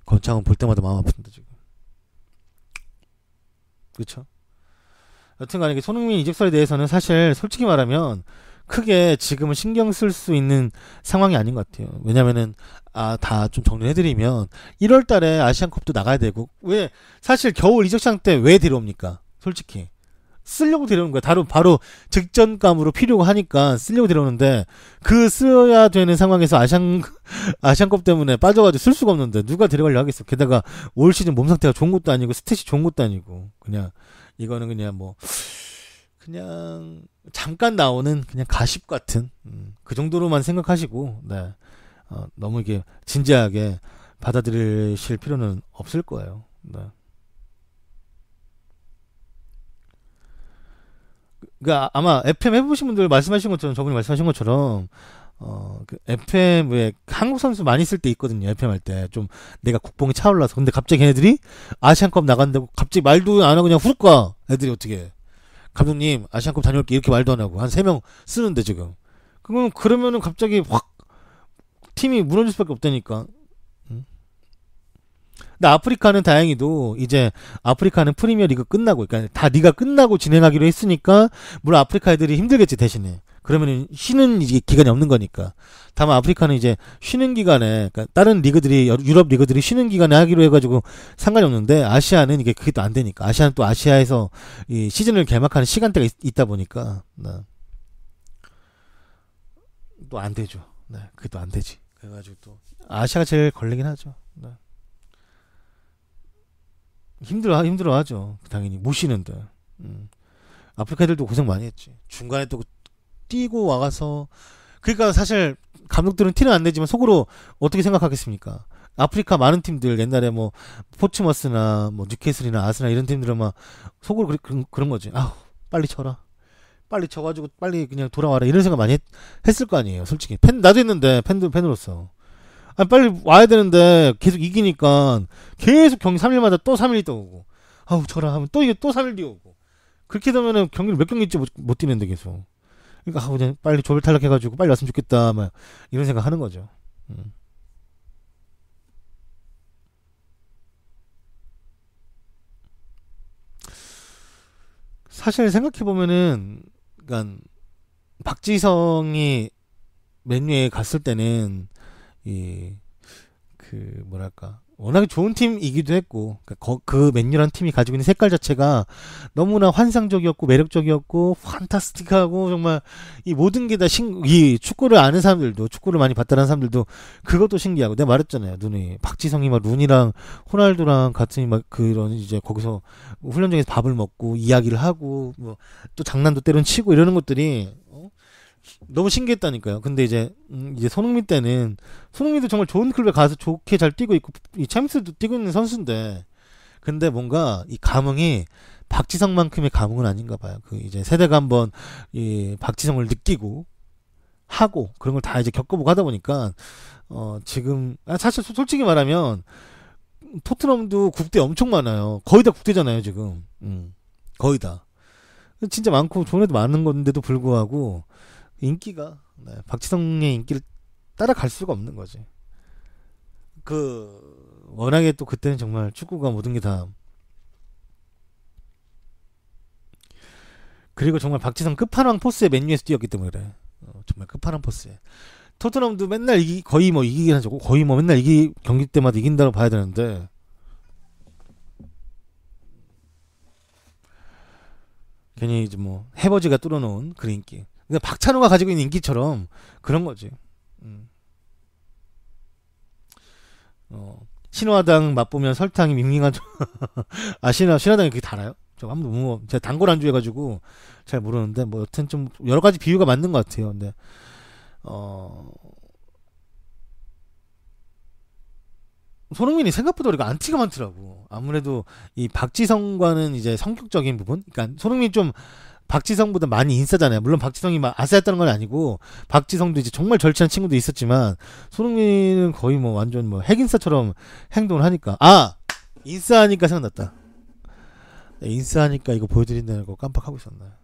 권창훈 볼 때마다 마음 아픈데 지금. 그쵸? 여튼간에 손흥민 이적설에 대해서는 사실 솔직히 말하면 크게 지금은 신경 쓸 수 있는 상황이 아닌 것 같아요. 왜냐면은 다 좀 정리해드리면 1월달에 아시안컵도 나가야 되고, 왜 사실 겨울 이적시장 때 왜 데려옵니까? 솔직히 쓰려고 데려오는 거야. 바로 직전감으로 필요가 하니까 쓰려고 데려오는데, 그 써야 되는 상황에서 아시안컵 때문에 빠져가지고 쓸 수가 없는데 누가 데려가려고 하겠어. 게다가 올 시즌 몸 상태가 좋은 것도 아니고 스탯이 좋은 것도 아니고, 그냥 이거는 그냥 뭐 그냥 잠깐 나오는 그냥 가십 같은 그 정도로만 생각하시고, 네, 너무 이게 진지하게 받아들이실 필요는 없을 거예요. 네. 그러니까 아마 FM 해보신 분들 말씀하신 것처럼, 저분이 말씀하신 것처럼 그 FM 왜 한국 선수 많이 쓸 때 있거든요. FM 할 때 좀 내가 국뽕이 차올라서. 근데 갑자기 걔네들이 아시안컵 나간다고 갑자기 말도 안 하고 그냥 후룩 가. 애들이 어떻게 감독님 아시안컵 다녀올게 이렇게 말도 안 하고 한 3명 쓰는데 지금. 그러면은 갑자기 확 팀이 무너질 수밖에 없다니까. 근데 아프리카는 다행히도 이제 아프리카는 프리미어 리그 끝나고 그러니까 다 리가 끝나고 진행하기로 했으니까 물론 아프리카 애들이 힘들겠지 대신에. 그러면은 쉬는 이제 기간이 없는 거니까. 다만 아프리카는 이제 쉬는 기간에 그러니까 다른 리그들이 유럽 리그들이 쉬는 기간에 하기로 해가지고 상관이 없는데 아시아는 이게 그게 또 안 되니까. 아시아는 또 아시아에서 이 시즌을 개막하는 시간대가 있다 보니까 또 안 되죠. 네, 그게 또 안 되지. 그래가지고 또 아시아가 제일 걸리긴 하죠. 네. 힘들어하죠. 당연히 못 쉬는데. 아프리카 애들도 고생 많이 했지. 중간에 또 뛰고 와가서 그러니까 사실 감독들은 티는 안 내지만 속으로 어떻게 생각하겠습니까? 아프리카 많은 팀들 옛날에 뭐 포츠머스나 뭐 뉴캐슬이나 아스날 이런 팀들은 막 속으로 그런 거지. 아우 빨리 쳐라. 빨리 쳐가지고 빨리 그냥 돌아와라 이런 생각 많이 했을 거 아니에요. 솔직히 나도 했는데 팬으로서. 아니 빨리 와야 되는데 계속 이기니까 계속 경기 3일마다 또 3일 있다 오고 아우 쳐라 하면 또 이게 또 3일 뒤 오고 그렇게 되면은 경기를 몇 경기째 못 뛰는데 계속. 그러니까 그냥 빨리 조별 탈락해가지고 빨리 왔으면 좋겠다 막 이런 생각 하는 거죠. 사실 생각해보면은 그러니까 박지성이 맨유에 갔을 때는 뭐랄까 워낙에 좋은 팀이기도 했고 그 맨유란 팀이 가지고 있는 색깔 자체가 너무나 환상적이었고 매력적이었고 판타스틱하고 정말 이 모든 게 다 이 축구를 아는 사람들도 축구를 많이 봤다는 사람들도 그것도 신기하고 내가 말했잖아요. 눈이 박지성이 막 룬이랑 호날두랑 같은 막 그런 이제 거기서 훈련장에서 밥을 먹고 이야기를 하고 뭐 또 장난도 때론 치고 이러는 것들이 너무 신기했다니까요. 근데 이제 손흥민 때는 손흥민도 정말 좋은 클럽에 가서 좋게 잘 뛰고 있고 이 챔스도 뛰고 있는 선수인데 근데 뭔가 이 감흥이 박지성만큼의 감흥은 아닌가 봐요. 그 이제 세대가 한번 이 박지성을 느끼고 하고 그런 걸 다 이제 겪어보고 하다 보니까 지금 사실 솔직히 말하면 토트넘도 국대 엄청 많아요. 거의 다 국대잖아요 지금. 거의 다 진짜 많고 좋은 애도 많은 건데도 불구하고 인기가 박지성의 인기를 따라갈 수가 없는 거지. 워낙에 또 그때는 정말 축구가 모든 게 다 그리고 정말 박지성 끝판왕 포스에 맨유에서 뛰었기 때문에 그래. 정말 끝판왕 포스에. 토트넘도 맨날 거의 뭐 이기긴 하죠. 거의 뭐 맨날 경기 때마다 이긴다고 봐야 되는데 괜히 이제 뭐 해버지가 뚫어놓은 그런 인기. 그러니까 박찬호가 가지고 있는 인기처럼 그런 거지. 신화당 맛보면 설탕이 밍밍한 신화당이 그게 달아요? 저 한번 제가 단 걸 안 좋아해가지고 잘 모르는데 뭐 여튼 좀 여러 가지 비유가 맞는 것 같아요. 근데 손흥민이 생각보다 우리가 안티가 많더라고. 아무래도 이 박지성과는 이제 성격적인 부분, 그러니까 손흥민이 좀 박지성보다 많이 인싸잖아요. 물론 박지성이 막 아싸였다는 건 아니고 박지성도 이제 정말 절친한 친구도 있었지만 손흥민은 거의 뭐 완전 뭐 핵인싸처럼 행동을 하니까 인싸하니까 생각났다. 인싸하니까 이거 보여드린다는 거 깜빡하고 있었나.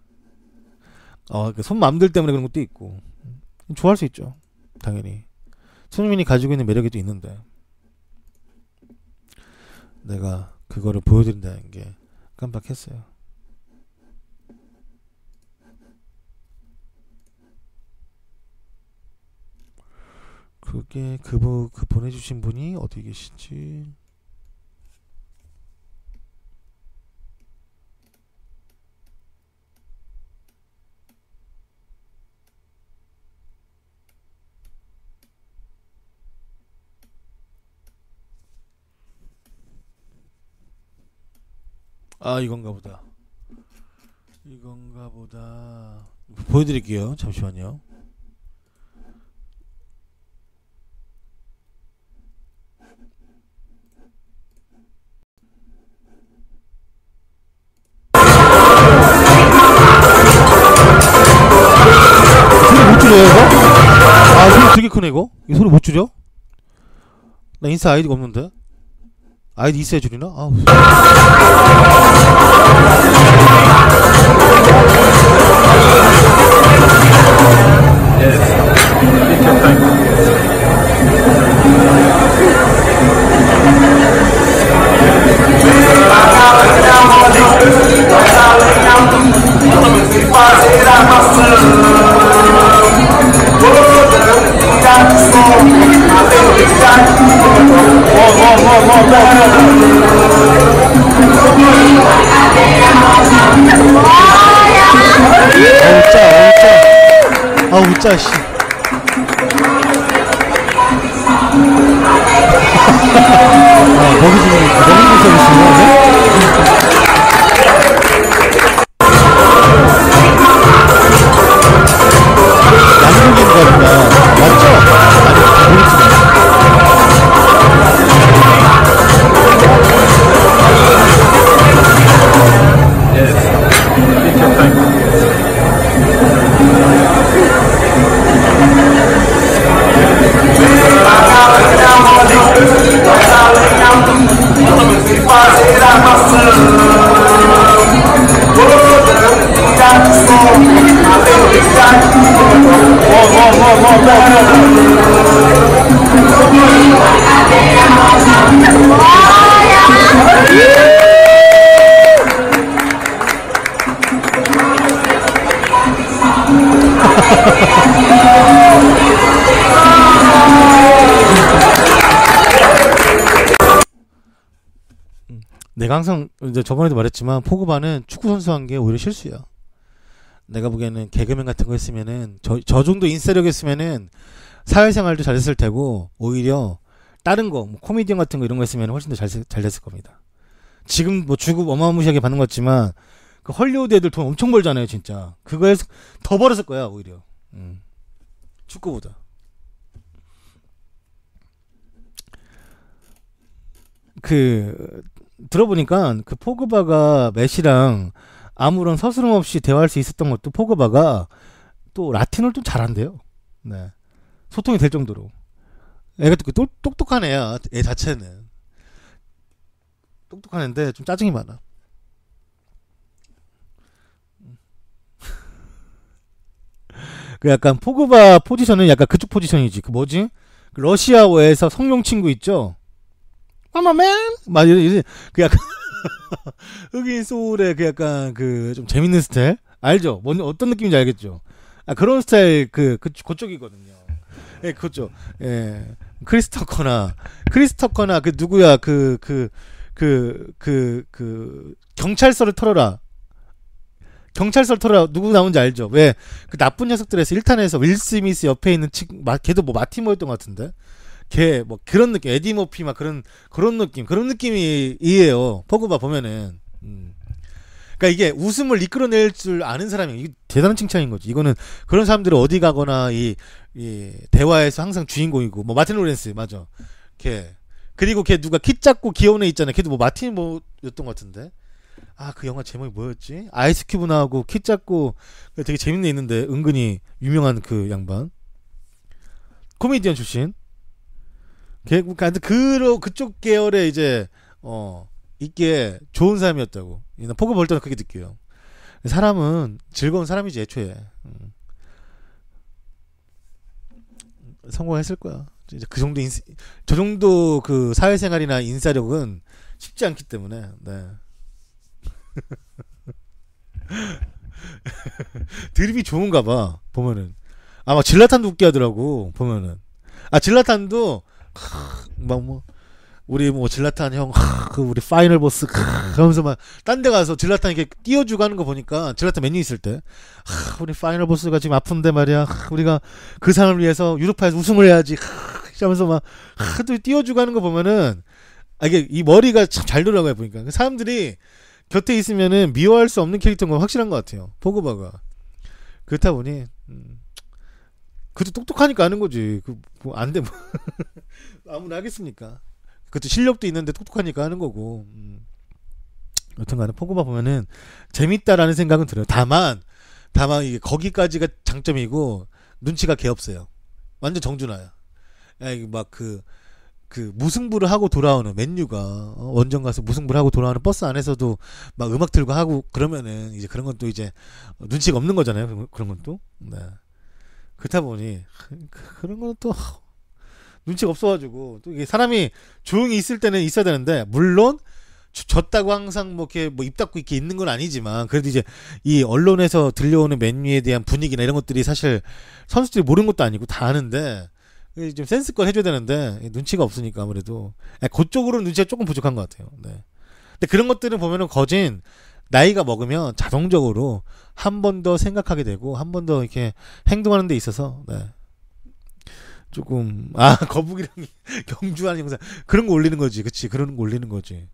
손맘들 때문에 그런 것도 있고 좋아할 수 있죠. 당연히 손흥민이 가지고 있는 매력이 또 있는데 내가 그거를 보여드린다는 게 깜빡했어요. 그게 그 보내주신 분이 어디 계시지? 이건가 보다. 보여드릴게요. 잠시만요. 못 줄여요, 이거? 크네 이거? 이 소리 못 줄여? 나 인스타 아이디가 없는데? 아이디 있어야 줄이나? 아우. 아우 짜 씨. 먹이 주는 서비스인가? 양고기인가 보다. 맞죠? 아니 모르겠지만. 내가 항상 이제 저번에도 말했지만 포그바는 축구 선수 한 게 오히려 실수야. 내가 보기에는 개그맨 같은 거 했으면은 저 정도 인싸력이었으면은 사회생활도 잘 됐을 테고 오히려 다른 거 뭐 코미디언 같은 거 이런 거 했으면 훨씬 더 잘 됐을 겁니다. 지금 뭐 주급 어마무시하게 받는 것 같지만 그 헐리우드 애들 돈 엄청 벌잖아요 진짜. 그거에서 더 벌었을 거야 오히려. 축구보다. 그 들어보니까 그 포그바가 메시랑 아무런 서스럼 없이 대화할 수 있었던 것도 포그바가 또 라틴어를 좀 잘한대요. 네. 소통이 될 정도로. 애가 또 똑똑한 애야. 애 자체는. 똑똑한 애인데 좀 짜증이 많아. 그 약간 포그바 포지션은 약간 그쪽 포지션이지. 그 뭐지? 그 러시아어에서 성룡 친구 있죠? 마마맨! 막 이런 그 약간 흑인 소울의 그 약간 그 좀 재밌는 스타일 알죠? 뭔 어떤 느낌인지 알겠죠? 아 그런 스타일 그쪽이거든요. 예, 그쪽. 예. 크리스토커나 그 누구야? 경찰서를 털어라. 누구 나온지 알죠? 왜 그 나쁜 녀석들에서 1탄에서 윌 스미스 옆에 있는 걔도 뭐 마티모였던 것 같은데. 걔 뭐 그런 느낌, 에디 머피 막 그런 느낌이에요. 포그바 보면은. 그러니까 이게 웃음을 이끌어낼 줄 아는 사람이 이게 대단한 칭찬인 거지. 이거는 그런 사람들은 어디 가거나 이 대화에서 항상 주인공이고 뭐 마틴 로렌스 맞아. 걔 그리고 걔 누가 키 작고 귀여운 애 있잖아. 걔도 뭐 마틴 뭐였던 것 같은데. 아 그 영화 제목이 뭐였지? 아이스 큐브 나오고 키 작고 되게 재밌는 애 있는데 은근히 유명한 그 양반. 코미디언 출신. 그러니까 그쪽 계열의 이제 있기에 좋은 사람이었다고. 포그 볼 때는 그렇게 느껴요. 사람은 즐거운 사람이지 애초에. 성공했을 거야. 이제 그 정도 저 정도 그 사회생활이나 인싸력은 쉽지 않기 때문에. 네. 드립이 좋은가 봐 보면은. 아마 질라탄도 웃게 하더라고 보면은. 아 질라탄도 막 뭐 우리 뭐 질라탄 형 그 우리 파이널 보스 하면서 막 딴 데 가서 질라탄 이렇게 띄워주고 하는 거 보니까 질라탄 메뉴 있을 때 우리 파이널 보스가 지금 아픈데 말이야 우리가 그 사람을 위해서 유로파에서 우승을 해야지 하면서 막 또 띄워주고 하는 거 보면은 이게 이 머리가 참 잘 돌아가요 보니까. 사람들이 곁에 있으면은 미워할 수 없는 캐릭터인 건 확실한 것 같아요 포그바가. 그렇다 보니 그것도 똑똑하니까 하는 거지. 뭐 안 돼 뭐 아무나 하겠습니까? 그것도 실력도 있는데 똑똑하니까 하는 거고. 여튼간에 포그바 보면은 재밌다라는 생각은 들어요. 다만 이게 거기까지가 장점이고 눈치가 개 없어요. 완전 정준하야. 그 무승부를 하고 돌아오는 맨유가 원정 가서 무승부를 하고 돌아오는 버스 안에서도 막 음악 틀고 하고 그러면은 이제 그런 건 또 이제 눈치가 없는 거잖아요. 그런 건 또. 네. 그렇다 보니 그런 거는 또 눈치가 없어가지고 또 이게 사람이 조용히 있을 때는 있어야 되는데 물론 졌다고 항상 뭐 이렇게 뭐 입 닫고 이렇게 있는 건 아니지만 그래도 이제 이 언론에서 들려오는 맨유에 대한 분위기나 이런 것들이 사실 선수들이 모르는 것도 아니고 다 아는데 좀 센스껏 해줘야 되는데 눈치가 없으니까 아무래도 그쪽으로는 눈치가 조금 부족한 것 같아요. 네. 근데 그런 것들은 보면은 거진 나이가 먹으면 자동적으로 한 번 더 생각하게 되고 한 번 더 이렇게 행동하는 데 있어서 네. 조금 거북이랑 경주하는 영상 그런 거 올리는 거지. 그치, 그런 거 올리는 거지.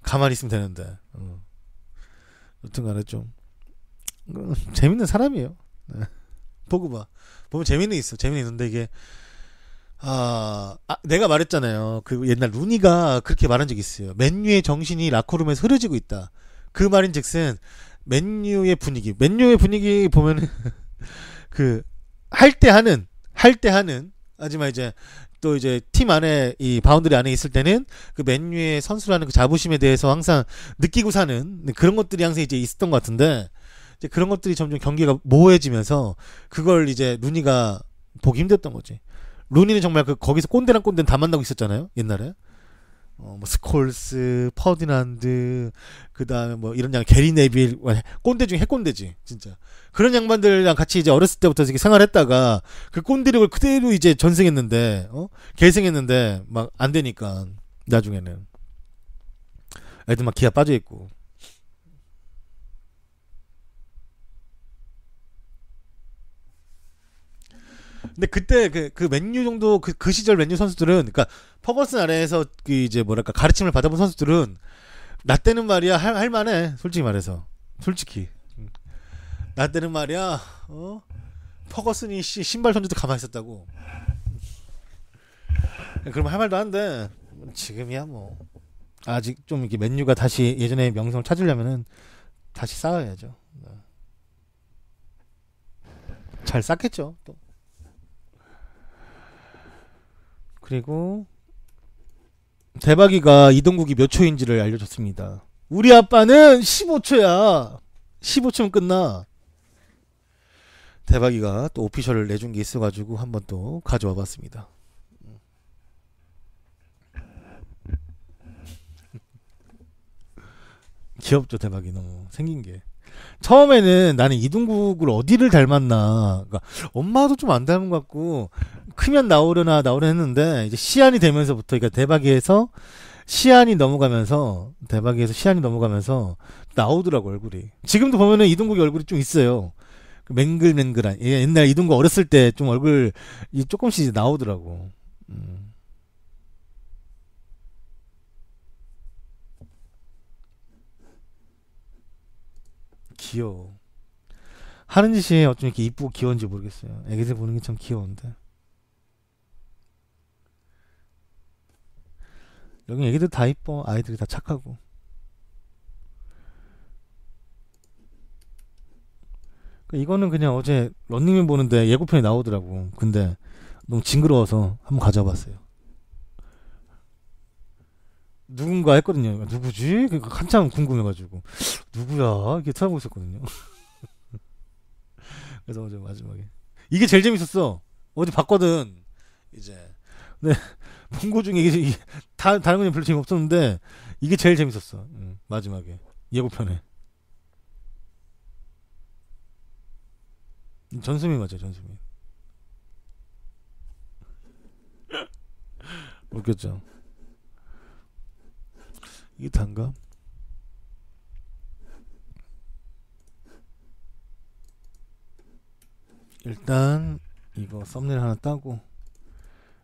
가만히 있으면 되는데 여튼간에 좀 재밌는 사람이에요. 네. 보고 봐. 보면 재미는 있어. 재미는 있는데 이게 내가 말했잖아요. 그 옛날 루니가 그렇게 말한 적이 있어요. 맨유의 정신이 라커룸에서 흐려지고 있다. 그 말인즉슨 맨유의 분위기 보면은 그 할 때 하는 하지만 이제 또 이제 팀 안에 이 바운드리 안에 있을 때는 그 맨유의 선수라는 그 자부심에 대해서 항상 느끼고 사는 그런 것들이 항상 이제 있었던 것 같은데 이제 그런 것들이 점점 경기가 모호해지면서 그걸 이제 루니가 보기 힘들었던 거지. 루니는 정말 거기서 꼰대랑 꼰대는 다 만나고 있었잖아요. 옛날에. 뭐 스콜스, 퍼디난드, 그 다음에 뭐 이런 양 게리 네빌, 꼰대 중에 핵꼰대지, 진짜. 그런 양반들이랑 같이 이제 어렸을 때부터 이렇게 생활했다가 그 꼰대력을 그대로 이제 전승했는데, 계승했는데 막 안 되니까 나중에는 애들 막 기아 빠져 있고. 근데 그때 그 맨유 정도 그 시절 맨유 선수들은 그러니까 퍼거슨 아래에서 그 이제 뭐랄까 가르침을 받아본 선수들은 나 때는 말이야 할 만해. 솔직히 말해서 솔직히 나 때는 말이야 퍼거슨이 신발 던져도 가만히 있었다고. 그러면 할 말도 한데 지금이야 뭐 아직 좀 이게 맨유가 다시 예전의 명성을 찾으려면은 다시 쌓아야죠. 잘 쌓겠죠 또. 그리고 대박이가 이동국이 몇 초인지를 알려줬습니다. 우리 아빠는 15초야. 15초면 끝나. 대박이가 또 오피셜을 내준 게 있어가지고 한번 또 가져와 봤습니다. 귀엽죠 대박이 너무 생긴 게. 처음에는 나는 이동국을 어디를 닮았나. 그러니까 엄마도 좀 안 닮은 것 같고 크면 나오려나 했는데 이제 시안이 되면서부터 그러니까 대박이에서 시안이 넘어가면서 나오더라고 얼굴이. 지금도 보면은 이동국의 얼굴이 좀 있어요. 맹글맹글한 옛날 이동국 어렸을 때 좀 얼굴 조금씩 이제 나오더라고. 귀여워. 하는 짓이 어쩜 이렇게 이쁘고 귀여운지 모르겠어요. 애기들 보는 게 참 귀여운데. 여기 애기들 다 이뻐. 아이들이 다 착하고. 이거는 그냥 어제 런닝맨 보는데 예고편이 나오더라고. 근데 너무 징그러워서 한번 가져와봤어요. 누군가 했거든요. 누구지? 한참 궁금해가지고 누구야? 이렇게 찾아보고 있었거든요. 그래서 어제 마지막에 이게 제일 재밌었어. 어제 봤거든. 이제 근데 본 거 중에 이게 다른 건 별로 재미없었는데 이게 제일 재밌었어. 마지막에 예고편에 전수민 맞아. 전수민 웃겼죠. 이게 단가? 일단 이거 썸네일 하나 따고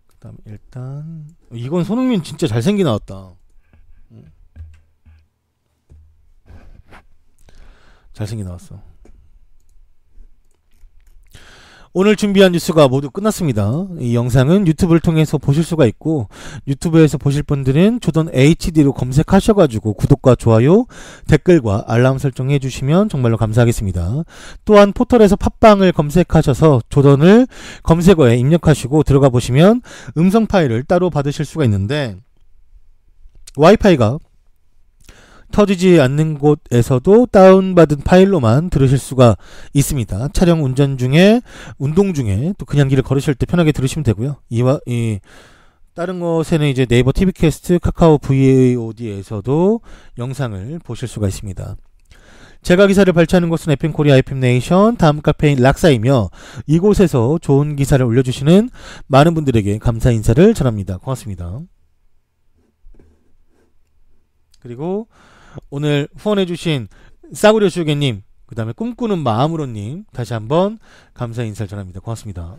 그다음 일단 이건 손흥민 진짜 잘생기 나왔다. 잘생기 나왔어. 오늘 준비한 뉴스가 모두 끝났습니다. 이 영상은 유튜브를 통해서 보실 수가 있고 유튜브에서 보실 분들은 조던 HD로 검색하셔가지고 구독과 좋아요, 댓글과 알람 설정해 주시면 정말로 감사하겠습니다. 또한 포털에서 팟빵을 검색하셔서 조던을 검색어에 입력하시고 들어가 보시면 음성 파일을 따로 받으실 수가 있는데 와이파이가 터지지 않는 곳에서도 다운받은 파일로만 들으실 수가 있습니다. 차량 운전 중에, 운동 중에, 또 그냥 길을 걸으실 때 편하게 들으시면 되고요. 다른 것에는 이제 네이버 TV 캐스트, 카카오 VOD에서도 영상을 보실 수가 있습니다. 제가 기사를 발췌하는 곳은 FM 코리아 FM 네이션 다음 카페인 락사이며 이곳에서 좋은 기사를 올려주시는 많은 분들에게 감사 인사를 전합니다. 고맙습니다. 그리고 오늘 후원해주신 싸구려 슈게님, 그 다음에 꿈꾸는 마음으로님 다시 한번 감사 인사를 전합니다. 고맙습니다.